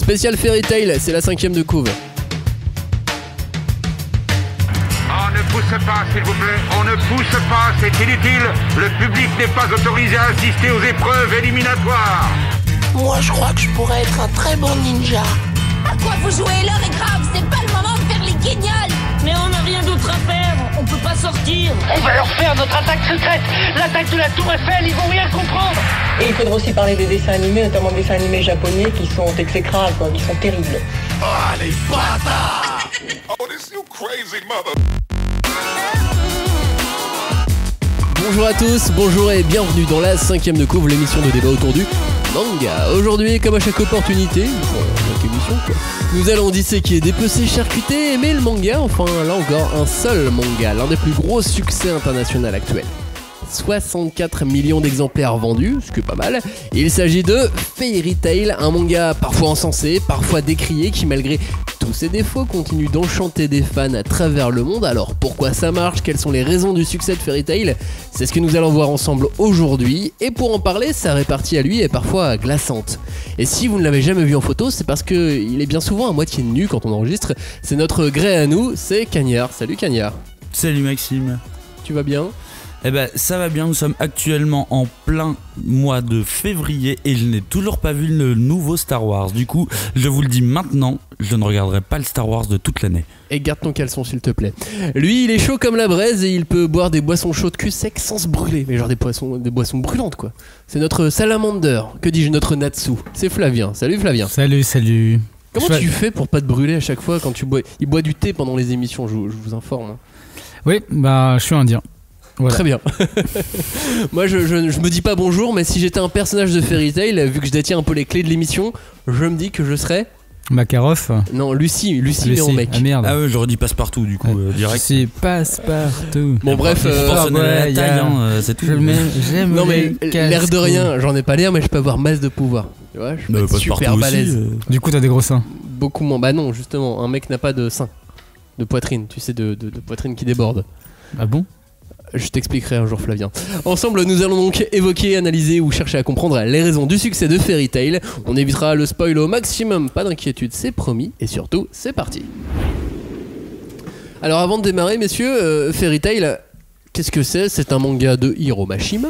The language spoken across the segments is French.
Spécial Fairy Tail, c'est la 5ème de couve. On ne pousse pas, s'il vous plaît. On ne pousse pas, c'est inutile. Le public n'est pas autorisé à assister aux épreuves éliminatoires. Moi, je crois que je pourrais être un très bon ninja. À quoi vous jouez? L'heure est grave, c'est pas le moment de faire les guignols. Mais on n'a rien d'autre à faire, on peut pas sortir. On va leur faire notre attaque secrète, l'attaque de la Tour Eiffel, ils vont rien comprendre. Et il faudra aussi parler des dessins animés, notamment des dessins animés japonais qui sont exécrables, quoi, qui sont terribles. Ah, les bâtards! Oh, this you crazy mother. Bonjour à tous, bonjour et bienvenue dans la 5ème de couve, l'émission de débat autour du manga. Aujourd'hui, comme à chaque opportunité, chaque émission quoi, nous allons disséquer, dépecer, charcuter, aimer le manga, enfin là encore un seul manga, l'un des plus gros succès internationaux actuels. 64 millions d'exemplaires vendus, ce qui est pas mal. Il s'agit de Fairy Tail, un manga parfois encensé, parfois décrié, qui malgré tous ses défauts continue d'enchanter des fans à travers le monde. Alors pourquoi ça marche? Quelles sont les raisons du succès de Fairy Tail? C'est ce que nous allons voir ensemble aujourd'hui. Et pour en parler, sa répartie à lui est parfois glaçante. Et si vous ne l'avez jamais vu en photo, c'est parce qu'il est bien souvent à moitié nu quand on enregistre. C'est notre gré à nous, c'est Cagnard. Salut Cagnard. Salut Maxime. Tu vas bien? Eh ben ça va bien, nous sommes actuellement en plein mois de février et je n'ai toujours pas vu le nouveau Star Wars. Du coup, je vous le dis maintenant, je ne regarderai pas le Star Wars de toute l'année. Et garde ton caleçon s'il te plaît. Lui, il est chaud comme la braise et il peut boire des boissons chaudes cul sec sans se brûler. Mais genre des boissons brûlantes quoi. C'est notre salamander, que dis-je, notre Natsu. C'est Flavien. Salut Flavien. Salut. Comment tu fais pour pas te brûler à chaque fois quand tu bois? Il boit du thé pendant les émissions, je vous informe. Oui, bah je suis indien. Voilà. Très bien. Moi je me dis pas bonjour, mais si j'étais un personnage de Fairy Tail, vu que je détiens un peu les clés de l'émission, je me dis que je serais... Makarov. Non, Lucie mais en mec. Ah merde. Ah ouais, j'aurais dit Passepartout du coup, direct. C'est Passepartout. Bon bref, c'est tout. Non mais l'air de rien, j'en ai pas l'air, mais je peux avoir masse de pouvoir. Tu vois, je peux être super balèze. Du coup t'as des gros seins. Beaucoup moins. Bah non, justement, un mec n'a pas de sein, de poitrine, tu sais, de poitrine qui déborde. Ah bon? Je t'expliquerai un jour Flavien. Ensemble nous allons donc évoquer, analyser ou chercher à comprendre les raisons du succès de Fairy Tail. On évitera le spoil au maximum, pas d'inquiétude, c'est promis. Et surtout, c'est parti. Alors avant de démarrer messieurs, Fairy Tail, qu'est-ce que c'est? C'est un manga de Hiro Mashima,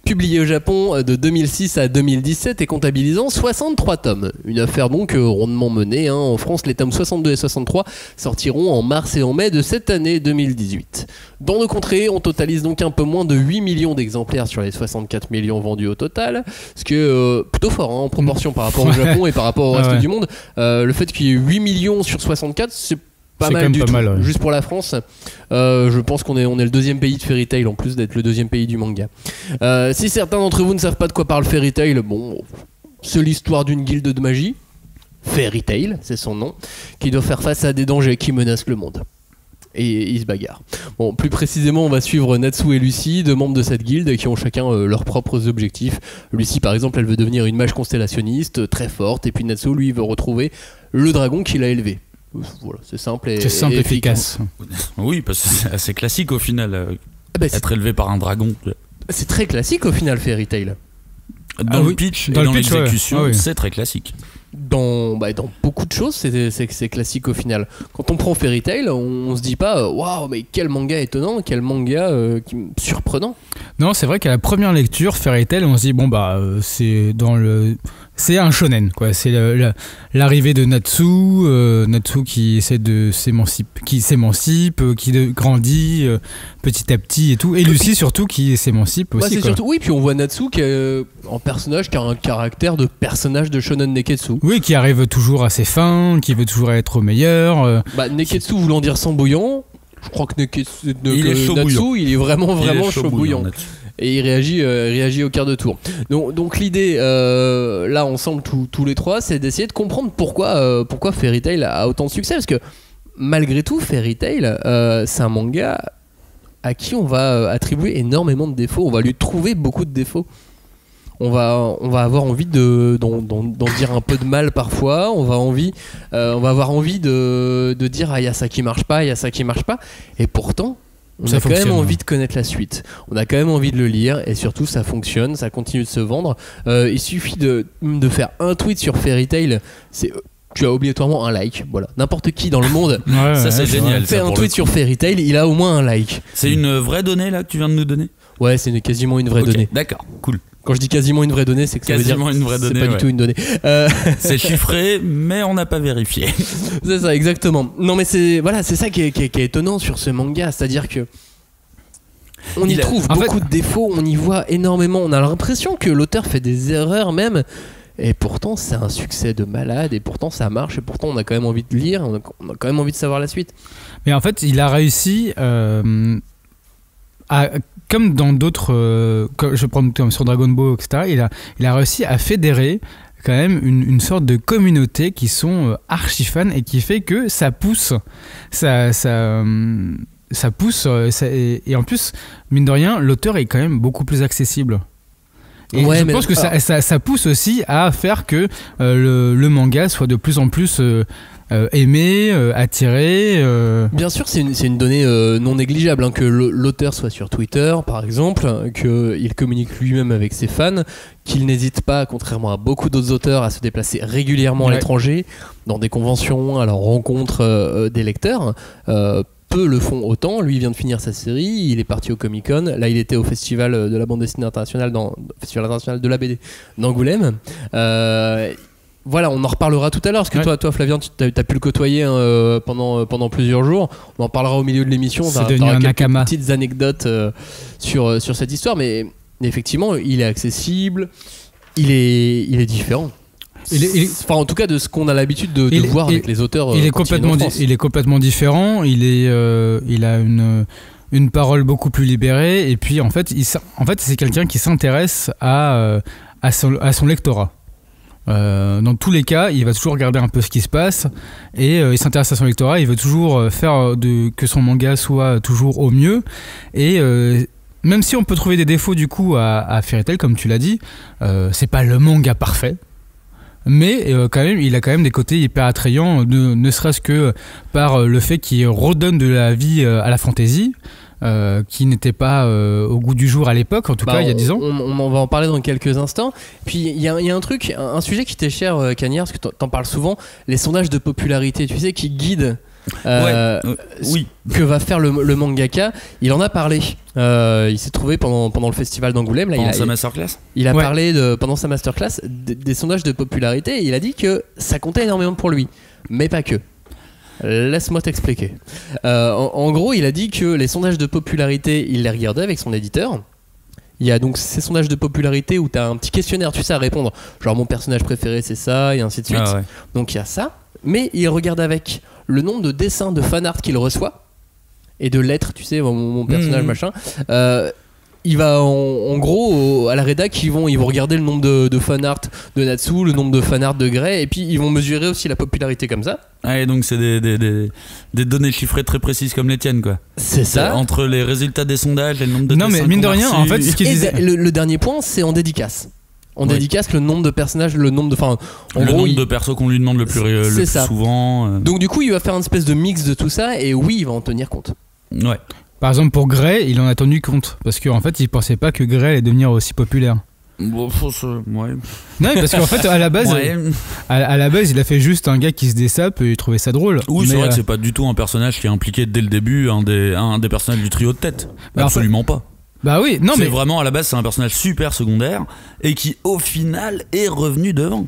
publié au Japon de 2006 à 2017 et comptabilisant 63 tomes. Une affaire donc rondement menée. En France, les tomes 62 et 63 sortiront en mars et en mai de cette année 2018. Dans nos contrées, on totalise donc un peu moins de 8 millions d'exemplaires sur les 64 millions vendus au total, ce qui est plutôt fort en proportion par rapport au Japon et par rapport au reste du monde. Le fait qu'il y ait 8 millions sur 64, c'est pas mal du tout, ouais. Juste pour la France, je pense qu'on est le deuxième pays de Fairy Tail en plus d'être le deuxième pays du manga. Si certains d'entre vous ne savent pas de quoi parle Fairy Tail, bon, c'est l'histoire d'une guilde de magie, Fairy Tail, c'est son nom, qui doit faire face à des dangers qui menacent le monde. Et ils se bagarrent. Bon, plus précisément, on va suivre Natsu et Lucie, deux membres de cette guilde qui ont chacun leurs propres objectifs. Lucie, par exemple, elle veut devenir une mage constellationniste très forte, et puis Natsu, lui, veut retrouver le dragon qu'il a élevé. Voilà, c'est simple et efficace. Oui, parce que c'est assez classique au final, être élevé par un dragon. C'est très classique au final, Fairy Tail. Dans le pitch et dans l'exécution, c'est très classique. Dans beaucoup de choses, c'est classique au final. Quand on prend Fairy Tail, on se dit pas waouh, mais quel manga étonnant, quel manga surprenant. Non, c'est vrai qu'à la première lecture, Fairy Tail, on se dit bon bah c'est un shonen quoi. C'est l'arrivée de Natsu qui essaie de s'émancipe, qui grandit petit à petit et tout. Et Lucie surtout qui s'émancipe aussi. C'est surtout, oui, puis on voit Natsu qui est un personnage qui a un caractère de personnage de shonen neketsu. Oui, qui arrive toujours à ses fins, qui veut toujours être au meilleur. Neketsu voulant dire sang bouillant, je crois que Natsu, il est vraiment chaud bouillant. Et il réagit au quart de tour. Donc l'idée, là ensemble tous les trois, c'est d'essayer de comprendre pourquoi Fairy Tail a autant de succès. Parce que malgré tout, Fairy Tail, c'est un manga à qui on va attribuer énormément de défauts. On va lui trouver beaucoup de défauts. On va avoir envie d'en dire un peu de mal parfois. On va avoir envie de dire il y a ça qui marche pas, il y a ça qui marche pas. Et pourtant, on a quand même envie de connaître la suite. On a quand même envie de le lire et surtout ça fonctionne, ça continue de se vendre. Il suffit de faire un tweet sur Fairy Tail, c'est tu as obligatoirement un like. Voilà, n'importe qui dans le monde ça c'est génial. Fait un tweet sur Fairy Tail, il a au moins un like. C'est une vraie donnée là que tu viens de nous donner? Ouais, c'est quasiment une vraie donnée. D'accord, cool. Quand je dis quasiment une vraie donnée, c'est que ça veut dire une vraie donnée, c'est pas du tout une donnée. C'est chiffré, mais on n'a pas vérifié. C'est ça, exactement. Non, mais c'est ça qui est étonnant sur ce manga, c'est-à-dire que on y trouve beaucoup de défauts, on y voit énormément, on a l'impression que l'auteur fait des erreurs même, et pourtant c'est un succès de malade, et pourtant ça marche, et pourtant on a quand même envie de lire, on a quand même envie de savoir la suite. Mais en fait, il a réussi comme dans d'autres, je prends comme sur Dragon Ball, etc., il a réussi à fédérer quand même une sorte de communauté qui sont archi fans et qui fait que ça pousse, ça pousse, et en plus, mine de rien, l'auteur est quand même beaucoup plus accessible. Et je pense que ça pousse aussi à faire que le manga soit de plus en plus aimé, attiré. Bien sûr, c'est une donnée non négligeable, hein, que l'auteur soit sur Twitter, par exemple, qu'il communique lui-même avec ses fans, qu'il n'hésite pas, contrairement à beaucoup d'autres auteurs, à se déplacer régulièrement à l'étranger, dans des conventions, à la rencontre des lecteurs. Peu le font autant. Lui, il vient de finir sa série, il est parti au Comic-Con, là il était au festival de la bande dessinée internationale, festival international de la BD d'Angoulême. Voilà, on en reparlera tout à l'heure, parce que toi Flavien, tu as pu le côtoyer pendant plusieurs jours. On en parlera au milieu de l'émission. C'est devenu un quelques nakama. Petites anecdotes sur cette histoire, mais effectivement, il est accessible, il est différent. Enfin, en tout cas, de ce qu'on a l'habitude de voir avec les auteurs. Il est complètement différent. Il a une parole beaucoup plus libérée. Et puis, en fait, c'est quelqu'un qui s'intéresse à son lectorat. Dans tous les cas, il va toujours regarder un peu ce qui se passe et il s'intéresse à son lectorat. Il veut toujours faire que son manga soit toujours au mieux. Et même si on peut trouver des défauts du coup à Fairy Tail, comme tu l'as dit, c'est pas le manga parfait. Mais quand même, il a quand même des côtés hyper attrayants, ne serait-ce que par le fait qu'il redonne de la vie à la fantasy, qui n'était pas au goût du jour à l'époque, en tout cas il y a 10 ans. On va en parler dans quelques instants. Puis il y a un truc, un sujet qui t'est cher, Cagnard, parce que t'en parles souvent, les sondages de popularité, tu sais, qui guident que va faire le mangaka. Il en a parlé. Il s'est trouvé pendant le festival d'Angoulême. Pendant sa masterclass. Il a parlé pendant sa masterclass des sondages de popularité, et il a dit que ça comptait énormément pour lui, mais pas que. Laisse-moi t'expliquer. En gros, il a dit que les sondages de popularité, il les regardait avec son éditeur. Il y a donc ces sondages de popularité où tu as un petit questionnaire, tu sais, à répondre. Genre, mon personnage préféré, c'est ça, et ainsi de suite. Donc, il y a ça. Mais il regarde avec le nombre de dessins de fanart qu'il reçoit et de lettres, tu sais, mon personnage, machin. Il va en gros à la rédac, ils vont regarder le nombre de fanart de Natsu, le nombre de fanart de Grey, et puis ils vont mesurer aussi la popularité comme ça. Ah, et donc c'est des données chiffrées très précises comme les tiennes, quoi. C'est ça. Entre les résultats des sondages et le nombre de dessins. Non, mais mine de rien, en fait, ce qu'il disait. Le dernier point, c'est en dédicace. On dédicace le nombre de personnages, le nombre de persos qu'on lui demande le plus souvent. Donc du coup, il va faire une espèce de mix de tout ça, et oui, il va en tenir compte. Ouais. Par exemple, pour Grey, il en a tenu compte parce qu'en fait, il pensait pas que Grey allait devenir aussi populaire. Bon, ouais. Non, parce qu'en fait, à la base, il a fait juste un gars qui se dessape et il trouvait ça drôle. Oui, c'est vrai que c'est pas du tout un personnage qui est impliqué dès le début, un des personnages du trio de tête. Absolument pas. Bah oui, non, mais vraiment à la base, c'est un personnage super secondaire et qui, au final, est revenu devant.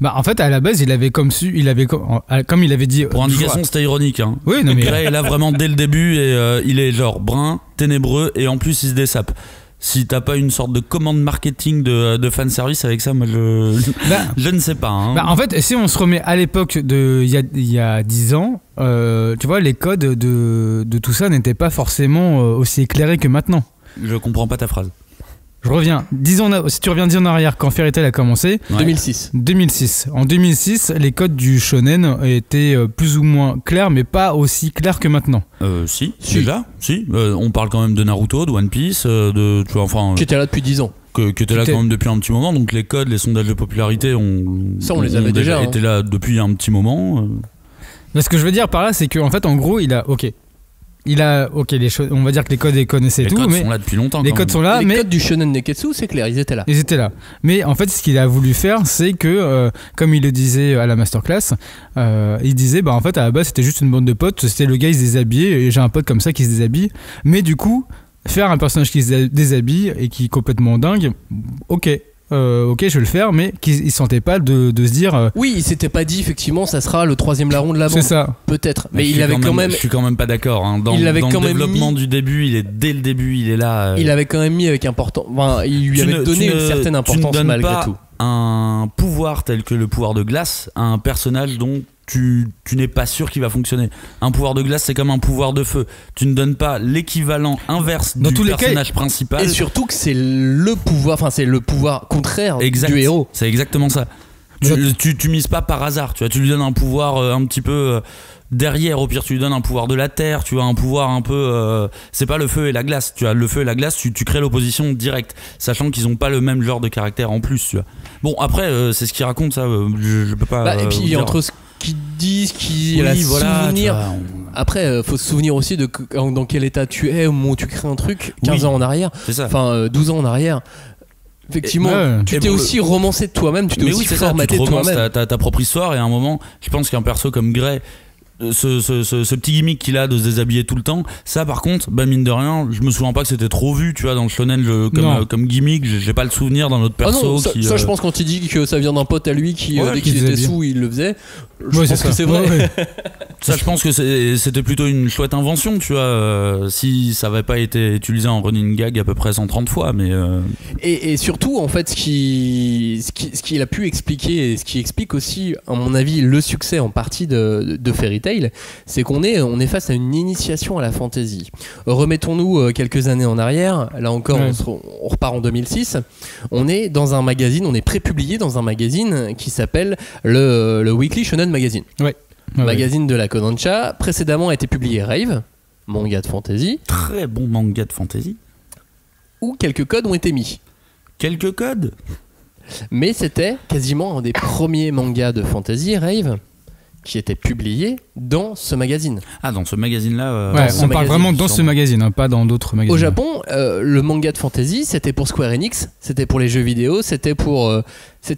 Bah en fait à la base comme il avait dit pour indication c'était ironique hein. Oui non mais Grey est là vraiment dès le début et il est genre brun, ténébreux et en plus il se dessape. Si t'as pas une sorte de commande marketing de fanservice avec ça, moi je ne sais pas hein. Bah en fait si on se remet à l'époque il y a 10 ans, tu vois les codes de tout ça n'étaient pas forcément aussi éclairés que maintenant. Je comprends pas ta phrase. Je reviens, si tu reviens 10 ans en arrière, quand Fairy Tail a commencé, 2006. En 2006, les codes du shonen étaient plus ou moins clairs, mais pas aussi clairs que maintenant. Si. Déjà, si. On parle quand même de Naruto, de One Piece, qui était là depuis 10 ans. Qui était là quand même depuis un petit moment, donc les codes, les sondages de popularité, on les avait déjà été là depuis un petit moment. Mais ce que je veux dire par là, c'est qu'en fait, en gros, il a, ok, il a, ok, on va dire que les codes, ils connaissaient les tout, codes mais sont là depuis longtemps. les codes sont là, Les mais codes du shonen neketsu, c'est clair, ils étaient là. ils étaient là. Mais en fait, ce qu'il a voulu faire, c'est que, comme il le disait à la masterclass, il disait, bah en fait, à la base, c'était juste une bande de potes. C'était le gars, il se déshabillait, et j'ai un pote comme ça qui se déshabille. Mais du coup, faire un personnage qui se déshabille et qui est complètement dingue, ok, je vais le faire, mais il sentait pas de se dire. Oui, il s'était pas dit effectivement, ça sera le troisième larron de la bande. C'est ça. Peut-être, mais il avait quand même. Je suis quand même pas d'accord. Hein. Dans le développement du début, dès le début, il est là. Il avait quand même mis avec important. Enfin, il lui avait donné une certaine importance malgré tout. Un pouvoir tel que le pouvoir de glace à un personnage dont tu n'es pas sûr qu'il va fonctionner. Un pouvoir de glace, c'est comme un pouvoir de feu. Tu ne donnes pas l'équivalent inverse du personnage principal. Et surtout que c'est le pouvoir contraire du héros. C'est exactement ça. Tu mises pas par hasard. Tu vois, tu lui donnes un pouvoir un petit peu derrière. Au pire, tu lui donnes un pouvoir de la terre. Tu as un pouvoir un peu. C'est pas le feu et la glace. Tu as le feu et la glace. Tu crées l'opposition directe, sachant qu'ils ont pas le même genre de caractère en plus. Tu vois. Bon, après, c'est ce qu'ils racontent, ça. Je peux pas. Et puis entre ce qu'ils disent, souvenir. Après, faut se souvenir aussi de dans quel état tu es au moment où tu crées un truc. 15 ans en arrière. C'est ça. Enfin, 12 ans en arrière. Effectivement, tu t'es aussi romancé de toi-même, tu t'es aussi formaté de toi-même. Ta propre histoire, et à un moment, je pense qu'un perso comme Gray, ce petit gimmick qu'il a de se déshabiller tout le temps, ça par contre, mine de rien, je me souviens pas que c'était trop vu, tu vois, dans le shonen comme gimmick. J'ai pas le souvenir d'un autre perso. Ça, je pense, quand il dit que ça vient d'un pote à lui qui dès qu'il était sous, il le faisait. Je pense que c'est vrai. Ouais. Ça, je pense que c'était plutôt une chouette invention, tu vois, si ça avait pas été utilisé en running gag à peu près 130 fois, mais et surtout, en fait, ce qu'il a pu expliquer, et ce qui explique aussi, à mon avis, le succès en partie de Fairy Tail, c'est qu'on est face à une initiation à la fantasy. Remettons-nous quelques années en arrière. Là encore, on repart en 2006. On est dans un magazine, on est prépublié dans un magazine qui s'appelle le Weekly Shonen Magazine. Magazine de la Kodansha. Précédemment a été publié Rave, manga de fantasy. Très bon manga de fantasy. Où quelques codes ont été mis. Quelques codes ? Mais c'était quasiment un des premiers mangas de fantasy, Rave, qui était publié dans ce magazine. Ah, dans ce magazine-là on parle vraiment dans ce magazine, hein, pas dans d'autres magazines. Au Japon, le manga de fantasy, c'était pour Square Enix, c'était pour les jeux vidéo, c'était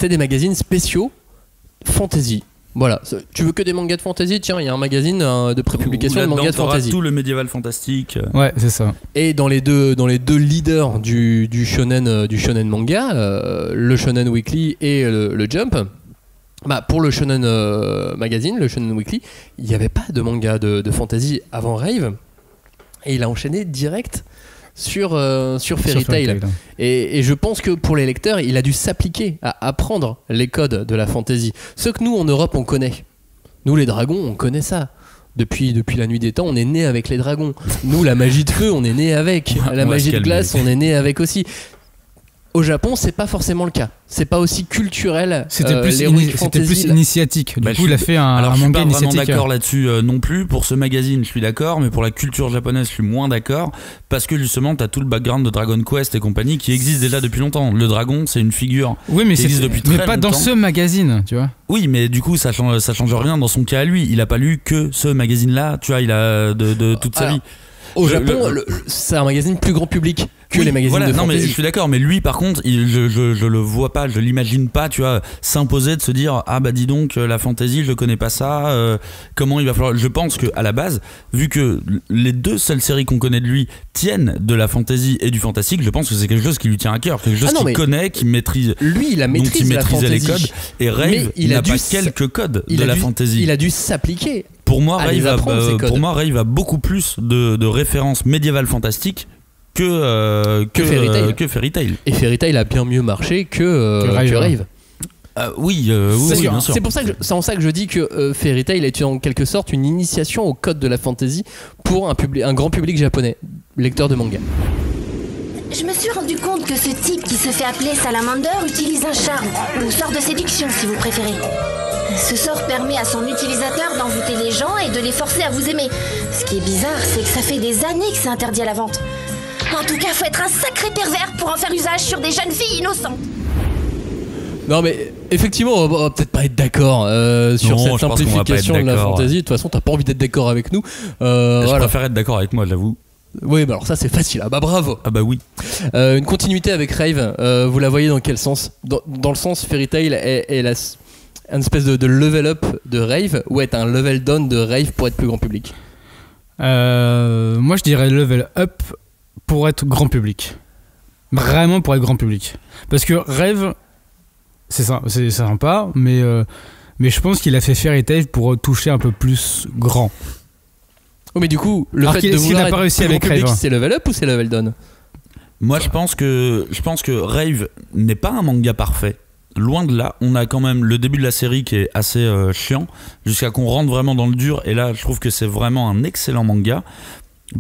des magazines spéciaux fantasy. Voilà, tu veux que des mangas de fantasy ? Tiens, il y a un magazine de prépublication de mangas de fantasy. Tout le médiéval fantastique. Ouais, c'est ça. Et dans les deux leaders du shonen manga, le Shonen Weekly et le Jump, pour le Shonen Magazine, le Shonen Weekly, il n'y avait pas de manga de fantasy avant Rave, et il a enchaîné direct sur Fairy Tail. Et je pense que pour les lecteurs, il a dû s'appliquer à apprendre les codes de la fantasy. Ce que nous, en Europe, on connaît. Nous, les dragons, on connaît ça. Depuis la nuit des temps, on est né avec les dragons. Nous, la magie de feu, on est né avec. La magie de glace, on est né avec aussi. Au Japon, c'est pas forcément le cas. C'est pas aussi culturel. C'était plus initiatique. Du coup, il a fait un manga initiatique. Je suis pas vraiment d'accord là-dessus non plus. Pour ce magazine, je suis d'accord, mais pour la culture japonaise, je suis moins d'accord, parce que justement, t'as tout le background de Dragon Quest et compagnie qui existe déjà depuis longtemps. Le dragon, c'est une figure qui existe depuis très longtemps. Mais pas dans ce magazine, tu vois. Oui, mais du coup, ça change rien dans son cas à lui. Il a pas lu que ce magazine-là, tu vois. Il a de toute sa vie. Au Japon, c'est un magazine plus grand public que les magazines de fantasy. Non, mais je suis d'accord, mais lui, par contre, je le vois pas, je l'imagine pas, tu vois, s'imposer de se dire dis donc, la fantasy, je connais pas ça, comment il va falloir. Je pense que à la base, vu que les deux seules séries qu'on connaît de lui tiennent de la fantasy et du fantastique, je pense que c'est quelque chose qui lui tient à cœur, quelque chose qu'il connaît, qu'il maîtrise. Lui, il a maîtrisé la fantasy. Les codes, et Rave, il n'a pas quelques codes de la fantasy. Il a dû s'appliquer. Pour moi, Rave a beaucoup plus de références médiévales fantastiques que Fairy Tail. Et Fairy Tail a bien mieux marché que Rave. Oui, bien sûr. C'est en ça que je dis que Fairy Tail est en quelque sorte une initiation au code de la fantasy pour un grand public japonais, lecteur de manga. Je me suis rendu compte que ce type qui se fait appeler Salamander utilise un charme, ou sort de séduction si vous préférez. Ce sort permet à son utilisateur d'envoûter les gens et de les forcer à vous aimer. Ce qui est bizarre, c'est que ça fait des années que c'est interdit à la vente. En tout cas, faut être un sacré pervers pour en faire usage sur des jeunes filles innocentes. Non mais effectivement on va peut-être pas être d'accord sur Non, cette je pense qu'on va pas être simplification de la d'accord. fantasy. De toute façon t'as pas envie d'être d'accord avec nous. Je Voilà. préfère être d'accord avec moi, j'avoue. Oui bah alors ça c'est facile. Ah bah bravo. Ah bah oui. Une continuité avec Rave, vous la voyez dans quel sens? Dans le sens Fairy Tail est une espèce de level up de Rave ou est un level down de Rave pour être plus grand public? Moi je dirais level up pour être grand public. Vraiment pour être grand public. Parce que Rave, c'est sympa, mais je pense qu'il a fait Fairy Tail pour toucher un peu plus grand. Oh mais du coup, le Alors fait qu'il- de qu'il vouloir a pas être réussi plus grand avec public, Rave. c'est level up ou c'est level down? Moi, je pense que Rave n'est pas un manga parfait. Loin de là, on a quand même le début de la série qui est assez chiant, jusqu'à qu'on rentre vraiment dans le dur, et là je trouve que c'est vraiment un excellent manga.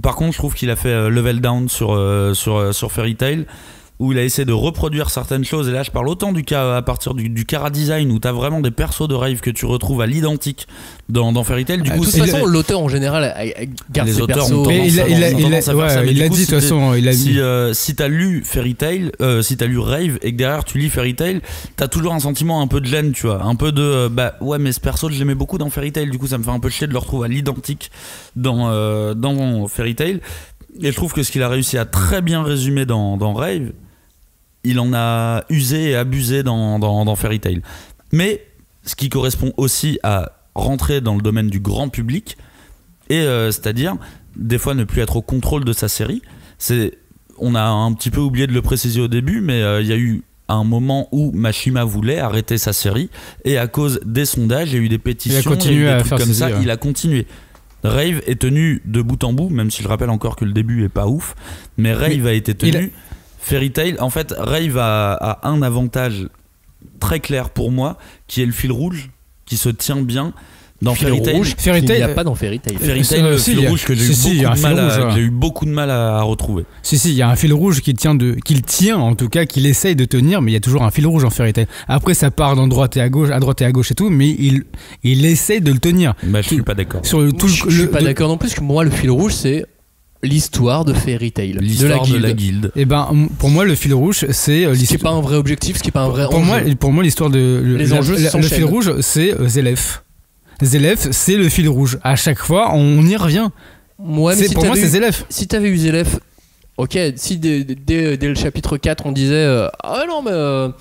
Par contre, je trouve qu'il a fait level down sur Fairy Tail, où il a essayé de reproduire certaines choses, et là je parle autant à partir du chara design, où t'as vraiment des persos de Rave que tu retrouves à l'identique dans Fairy Tail. Du coup, De toute façon, l'auteur en général garde les ses auteurs persos. ont Mais il a du coup, dit de toute façon, il a mis. si t'as lu Fairy Tail, si t'as lu Rave et que derrière tu lis Fairy Tail, t'as toujours un sentiment un peu de gêne, tu vois, un peu de bah ouais, mais ce perso je l'aimais beaucoup dans Fairy Tail, du coup ça me fait un peu chier de le retrouver à l'identique dans Fairy Tail. Et je trouve que ce qu'il a réussi à très bien résumer dans Rave, il en a usé et abusé dans Fairy Tail. Mais ce qui correspond aussi à rentrer dans le domaine du grand public, et c'est-à-dire des fois ne plus être au contrôle de sa série. On a un petit peu oublié de le préciser au début, mais il y a eu un moment où Mashima voulait arrêter sa série, et à cause des sondages, il y a eu des pétitions, Il a continué des à trucs faire comme ses ça, séries, ouais. il a continué. Rave est tenu de bout en bout, même si je rappelle encore que le début est pas ouf, mais Rave a été tenu. Fairy Tail, en fait, Rave a un avantage très clair pour moi, qui est le fil rouge, qui se tient bien. Dans Fairy Tail, Fairy il n'y a Tail, pas dans Fairy Tail. Fairy Tail, le si, fil il y a- rouge que si, il y a un fil rouge, ouais. j'ai eu beaucoup de mal à retrouver. Si, il y a un fil rouge qu'il tient, en tout cas, qu'il essaye de tenir, mais il y a toujours un fil rouge en Fairy Tail. Après, ça part à droite et à gauche et tout, mais il essaye de le tenir. Bah, je suis pas d'accord. Sur le, tout Je suis pas d'accord non plus, parce que moi, le fil rouge, c'est l'histoire de Fairy Tail. L'histoire de la guilde. Et ben, pour moi, le fil rouge, c'est Ce qui l'histoire. n'est pas un vrai objectif, ce qui n'est pas un vrai Pour enjeu. moi, l'histoire de Les enjeux le s'enchaînent. fil rouge, c'est Zélef. Zélef, c'est le fil rouge. À chaque fois, on y revient. Ouais, mais C'est- pour moi, c'est Zélef. Si t'avais eu Zélef, ok, si dès le chapitre 4 on disait ah non mais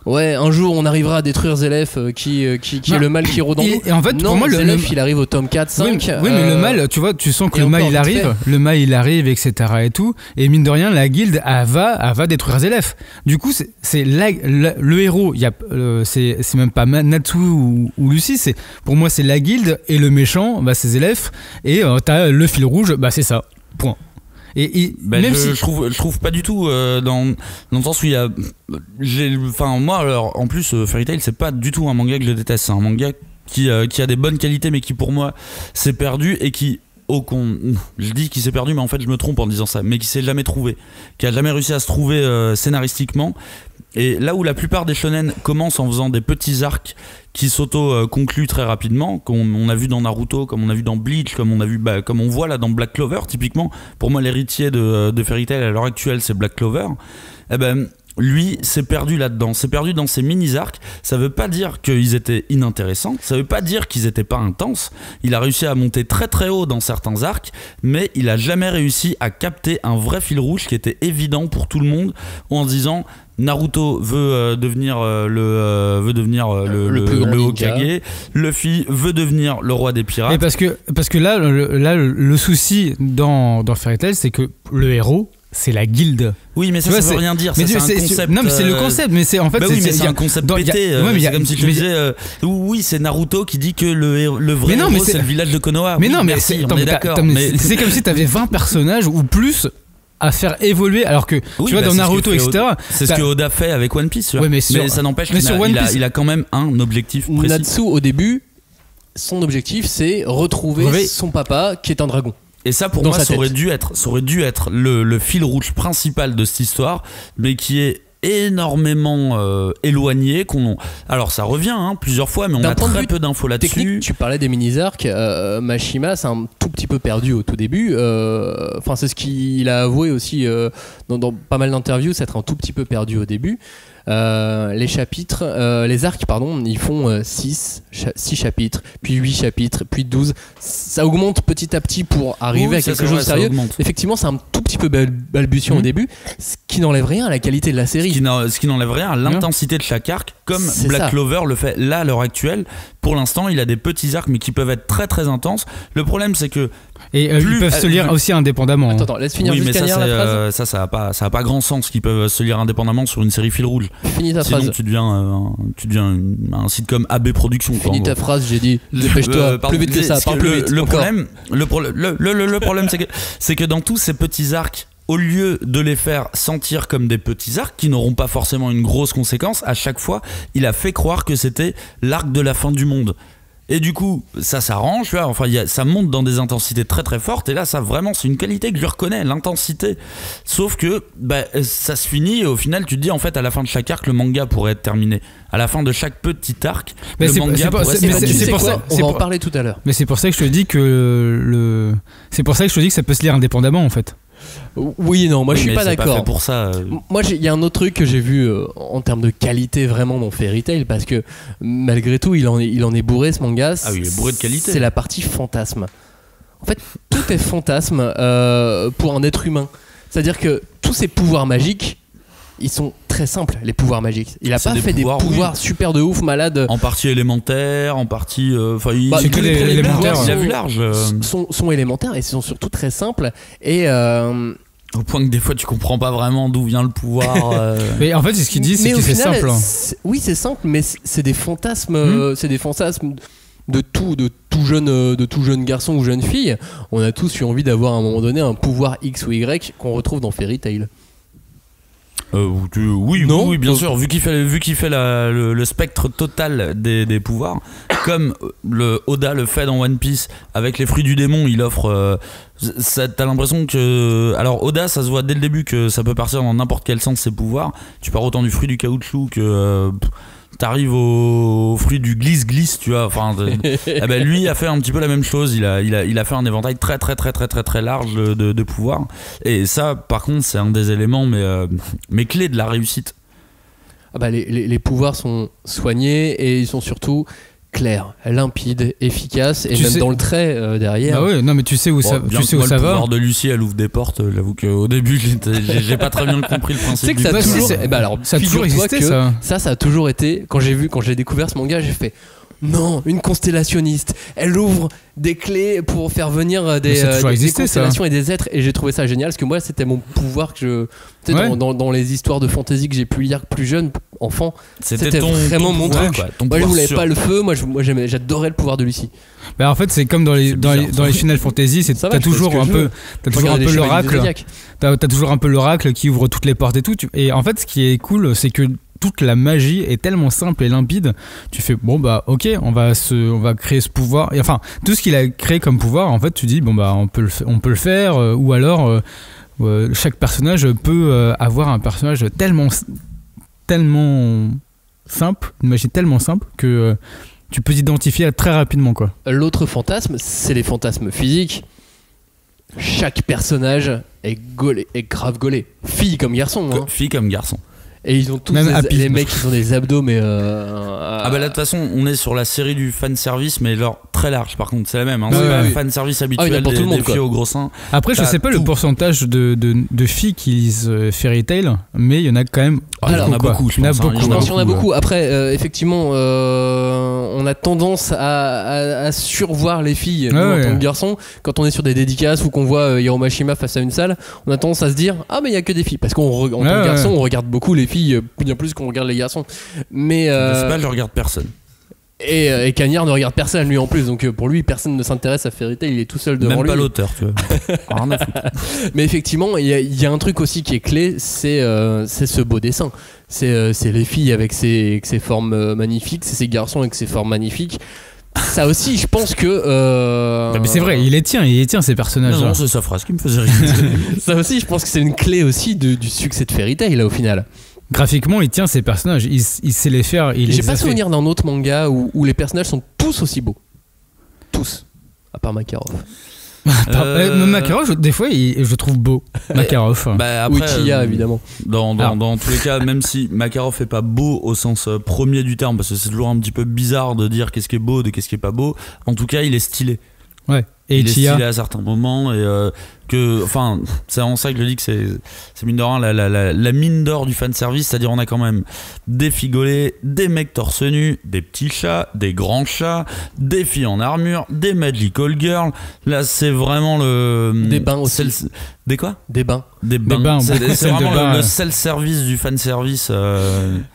ouais, un jour on arrivera à détruire Zélef qui est le mal qui rôde en nous. Et en fait, non, pour moi, Zélef il arrive au tome 4, 5. Oui, mais le mal, tu vois, tu sens que et le mal encore il vite arrive, etc. et tout, et mine de rien, la guilde elle va détruire Zélef. Du coup, c'est le héros, c'est même pas Natsu ou Lucie, pour moi c'est la guilde, et le méchant, bah c'est Zélef, et t'as le fil rouge, bah c'est ça. Point. Et Bah, même je trouve pas du tout dans le sens où il y a moi alors en plus Fairy Tail c'est pas du tout un manga que je déteste, c'est un manga qui a des bonnes qualités mais qui pour moi s'est perdu et qui je dis qu'il s'est perdu mais en fait je me trompe en disant ça, mais qui s'est jamais trouvé, qui a jamais réussi à se trouver scénaristiquement. Et là où la plupart des shonen commencent en faisant des petits arcs qui s'auto-concluent très rapidement, comme on a vu dans Naruto, comme on a vu dans Bleach, comme on voit là dans Black Clover typiquement. Pour moi l'héritier de Fairy Tail à l'heure actuelle c'est Black Clover. Eh ben lui s'est perdu là-dedans, s'est perdu dans ces mini-arcs. Ça veut pas dire qu'ils étaient inintéressants, ça veut pas dire qu'ils étaient pas intenses. Il a réussi à monter très très haut dans certains arcs, mais il a jamais réussi à capter un vrai fil rouge qui était évident pour tout le monde, en se disant Naruto veut devenir le Hokage, Luffy veut devenir le roi des pirates. Et parce que là le souci dans Fairy Tail, c'est que le héros, c'est la guilde. Oui, mais ça veut rien dire. Mais ça, c'est un concept. Non, mais c'est le concept. Mais c'est en fait. Bah oui, mais c'est un concept pété. C'est comme si tu disais. Oui, c'est Naruto qui dit que le vrai héros, c'est le village de Konoha. Mais oui, non, mais merci, on est d'accord. C'est comme si t'avais 20 personnages ou plus à faire évoluer, alors que tu vois dans Naruto, etc. C'est ce que Oda fait avec One Piece. Ouais, mais ça n'empêche qu'il a quand même un objectif précis. Natsu au début, son objectif c'est retrouver son papa qui est un dragon. Et ça pour moi ça aurait dû être le fil rouge principal de cette histoire, mais qui est énormément éloigné. Alors ça revient plusieurs fois, mais on a très peu d'infos là-dessus. Technique, tu parlais des mini-arcs, Mashima c'est un tout petit peu perdu au tout début. Enfin c'est ce qu'il a avoué aussi dans pas mal d'interviews, c'est être un tout petit peu perdu au début. les chapitres, les arcs, pardon, ils font 6 chapitres, puis 8 chapitres, puis 12. Ça augmente petit à petit pour arriver à quelque chose de sérieux. Effectivement, c'est un tout petit peu balbutiant au début, ce qui n'enlève rien à la qualité de la série. Ce qui n'enlève rien à l'intensité de chaque arc, comme Black Clover le fait là à l'heure actuelle. Pour l'instant, il a des petits arcs, mais qui peuvent être très très intenses. Le problème, c'est que ils peuvent se lire aussi indépendamment. Attends, laisse finir juste Cagnard la phrase. Ça a pas grand sens qu'ils peuvent se lire indépendamment sur une série fil rouge. Finis ta Sinon, phrase. tu deviens un site comme AB Productions. Finis ta phrase, j'ai dit. Dépêche-toi, plus vite que ça, parle plus vite. Le problème, c'est que dans tous ces petits arcs, au lieu de les faire sentir comme des petits arcs qui n'auront pas forcément une grosse conséquence, à chaque fois, il a fait croire que c'était l'arc de la fin du monde. Et du coup, ça s'arrange, tu vois, enfin, ça monte dans des intensités très très fortes, et là, ça vraiment, c'est une qualité que je reconnais, l'intensité. Sauf que ça se finit, et au final, tu te dis, en fait, à la fin de chaque arc, le manga pourrait être terminé. À la fin de chaque petit arc, le manga pourrait être terminé. On va en parler tout à l'heure. Mais c'est pour ça que je te dis que c'est pour ça que je te dis que ça peut se lire indépendamment, en fait. Oui, non, moi je suis pas d'accord. Pas fait pour ça. Moi, il y a un autre truc que j'ai vu en termes de qualité vraiment dans Fairy Tail, parce que malgré tout, il en est bourré ce manga. Ah oui, il est bourré de qualité. C'est la partie fantasme. En fait, tout est fantasme pour un être humain. C'est-à-dire que tous ces pouvoirs magiques, ils sont très simples, les pouvoirs magiques. Il a pas fait des pouvoirs super de ouf, malades. En partie élémentaire, en partie. C'est que les élémentaires. Il a vu large. Sont élémentaires et sont surtout très simples. Et. Au point que des fois tu comprends pas vraiment d'où vient le pouvoir. Mais en fait, c'est ce qu'il dit, c'est que c'est simple. Oui, c'est simple, mais c'est des fantasmes. C'est des fantasmes de tout jeune garçon ou jeune fille. On a tous eu envie d'avoir à un moment donné un pouvoir X ou Y qu'on retrouve dans Fairy Tail. Oui, bien sûr. Vu qu'il fait le spectre total des pouvoirs, comme Oda le fait dans One Piece avec les fruits du démon, il offre. T'as l'impression que. Alors, Oda, ça se voit dès le début que ça peut partir dans n'importe quel sens ses pouvoirs. Tu pars autant du fruit du caoutchouc que. T'arrives au fruit du glisse, tu vois. Enfin, lui a fait un petit peu la même chose. Il a fait un éventail très très très très très très large de pouvoirs. Et ça, par contre, c'est un des éléments mais clés de la réussite. Les pouvoirs sont soignés et ils sont surtout clairs, limpides, efficaces, et même dans le trait derrière. Ah ouais, non mais tu sais où ça va. Le pouvoir de Lucie, elle ouvre des portes. J'avoue qu'au début, j'ai pas très bien compris le principe. C'est que ça a toujours existé, ça a toujours été. Quand j'ai découvert ce manga, j'ai fait. Non, une constellationniste. Elle ouvre des clés pour faire venir des constellations et des êtres. Et j'ai trouvé ça génial parce que moi, c'était mon pouvoir que dans les histoires de fantasy que j'ai pu lire plus jeune, enfant. C'était vraiment mon truc. Moi, je voulais pas le feu. Moi, j'adorais le pouvoir de Lucie. Bah en fait, c'est comme dans les Final Fantasy, t'as toujours un peu l'oracle. T'as toujours un peu l'oracle qui ouvre toutes les portes et tout. Et en fait, ce qui est cool, c'est que toute la magie est tellement simple et limpide. Tu fais ok, on va créer ce pouvoir. Et enfin, tout ce qu'il a créé comme pouvoir, en fait, tu dis on peut le faire. Ou alors, chaque personnage peut avoir un personnage tellement simple, une magie tellement simple que tu peux t'identifier très rapidement, quoi. L'autre fantasme, c'est les fantasmes physiques. Chaque personnage est grave gaulé. Fille comme garçon. Fille comme garçon. Et ils ont tous les mecs qui ont des abdos, mais là de toute façon on est sur la série du fanservice, mais genre très large. Par contre c'est la même, hein. C'est pas le fanservice habituel des filles au gros sein. Après je sais pas le pourcentage de filles qui lisent Fairy Tail, mais il y en a quand même. Il y en a beaucoup. Il y en a beaucoup. Après effectivement on a tendance à survoir les filles en tant que garçon. Quand on est sur des dédicaces ou qu'on voit Hiromashima face à une salle, on a tendance à se dire mais il y a que des filles, parce qu'en tant que garçon on regarde beaucoup les filles, bien plus qu'on regarde les garçons. Mais je regarde personne. Et Cagnard ne regarde personne lui en plus, donc pour lui personne ne s'intéresse à Fairy Tail, il est tout seul devant lui. Même pas l'auteur, tu vois. Rien à foutre. Mais effectivement, il y a un truc aussi qui est clé, c'est ce beau dessin. C'est les filles avec ses formes magnifiques, c'est ces garçons avec ses formes magnifiques. Ça aussi, je pense que. Mais c'est vrai, il les tient ces personnages. Non, c'est sa phrase qui me faisait rire. Ça aussi, je pense que c'est une clé aussi du succès de Fairy Tail là au final. Graphiquement, il tient ses personnages, il sait les faire. J'ai pas souvenir d'un autre manga où les personnages sont tous aussi beaux. Tous. À part Makarov. Makarov, des fois, je trouve beau. Makarov. Après, oui, Chia, évidemment. Dans tous les cas, même si Makarov est pas beau au sens premier du terme, parce que c'est toujours un petit peu bizarre de dire qu'est-ce qui est beau de qu'est-ce qui est pas beau, en tout cas, il est stylé. Ouais. Et il est Chia stylé à certains moments et c'est en ça que je dis que c'est mine de rien la mine d'or du fanservice, c'est-à-dire on a quand même des figolets, des mecs torse nu, des petits chats, des grands chats, des filles en armure, des magical girls. Là c'est vraiment des bains aussi. Des quoi? Des bains. Des bains. C'est vraiment bains, le self-service du fanservice.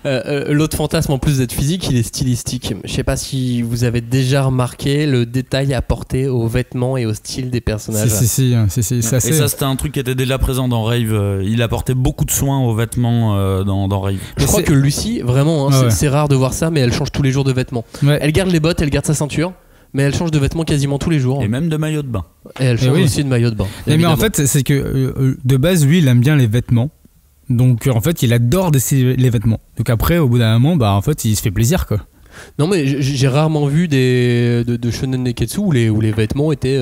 L'autre fantasme, en plus d'être physique, il est stylistique. Je sais pas si vous avez déjà remarqué le détail apporté aux vêtements et au style des personnages. Si. Et ça, c'était un truc qui était déjà présent dans Rave. Il apportait beaucoup de soins aux vêtements dans Rave. Je crois que Lucy, vraiment, c'est rare de voir ça, mais elle change tous les jours de vêtements. Ouais. Elle garde les bottes, elle garde sa ceinture. Mais elle change de vêtements quasiment tous les jours. Et même de maillot de bain. Et elle change aussi de maillot de bain. Mais en fait, c'est que de base, lui, il aime bien les vêtements. Donc en fait, il adore les vêtements. Donc après, au bout d'un moment, en fait, il se fait plaisir, quoi. Non, mais j'ai rarement vu de shonen neketsu où les vêtements étaient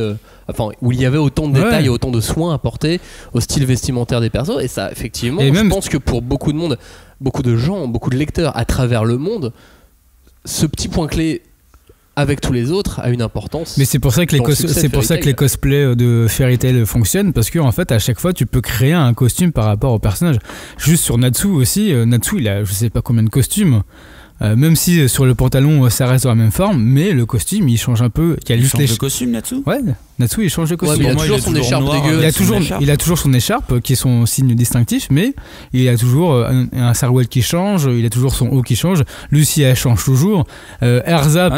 où il y avait autant de détails et autant de soins apportés au style vestimentaire des persos. Et ça, effectivement, je pense que pour beaucoup de monde, beaucoup de gens, beaucoup de lecteurs à travers le monde, ce petit point clé avec tous les autres a une importance. Mais c'est pour ça que les cosplays de Fairy Tail fonctionnent, parce que en fait à chaque fois tu peux créer un costume par rapport au personnage. Juste sur Natsu aussi, Natsu il a je sais pas combien de costumes. Même si sur le pantalon ça reste dans la même forme, mais le costume il change un peu. Il change de costume, Natsu ? Ouais, Natsu il change de costume. Ouais, il a toujours son écharpe dégueu. Il a toujours son écharpe qui est son signe distinctif, mais il a toujours un sarouel qui change, il a toujours son haut qui change. Lucy elle change toujours. Erza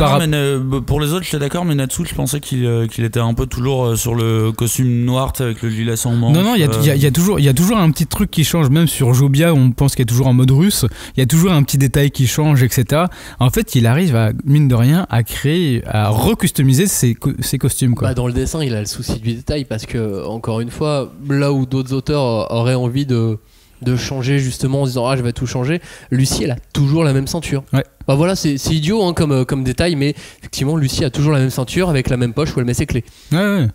pour les autres j'étais d'accord, mais Natsu je pensais qu'il était un peu toujours sur le costume noir avec le gilet sans manche. Non, il y a toujours un petit truc qui change, même sur Jobia on pense qu'il est toujours en mode russe. Il y a toujours un petit détail qui change, etc. En fait, il arrive à, mine de rien, à créer, à recustomiser ses costumes, quoi. Dans le dessin, il a le souci du détail parce que, encore une fois, là où d'autres auteurs auraient envie de changer justement en se disant je vais tout changer, Lucy elle a toujours la même ceinture. Ouais. Voilà, c'est idiot comme détail, mais effectivement Lucy a toujours la même ceinture avec la même poche où elle met ses clés. Ouais.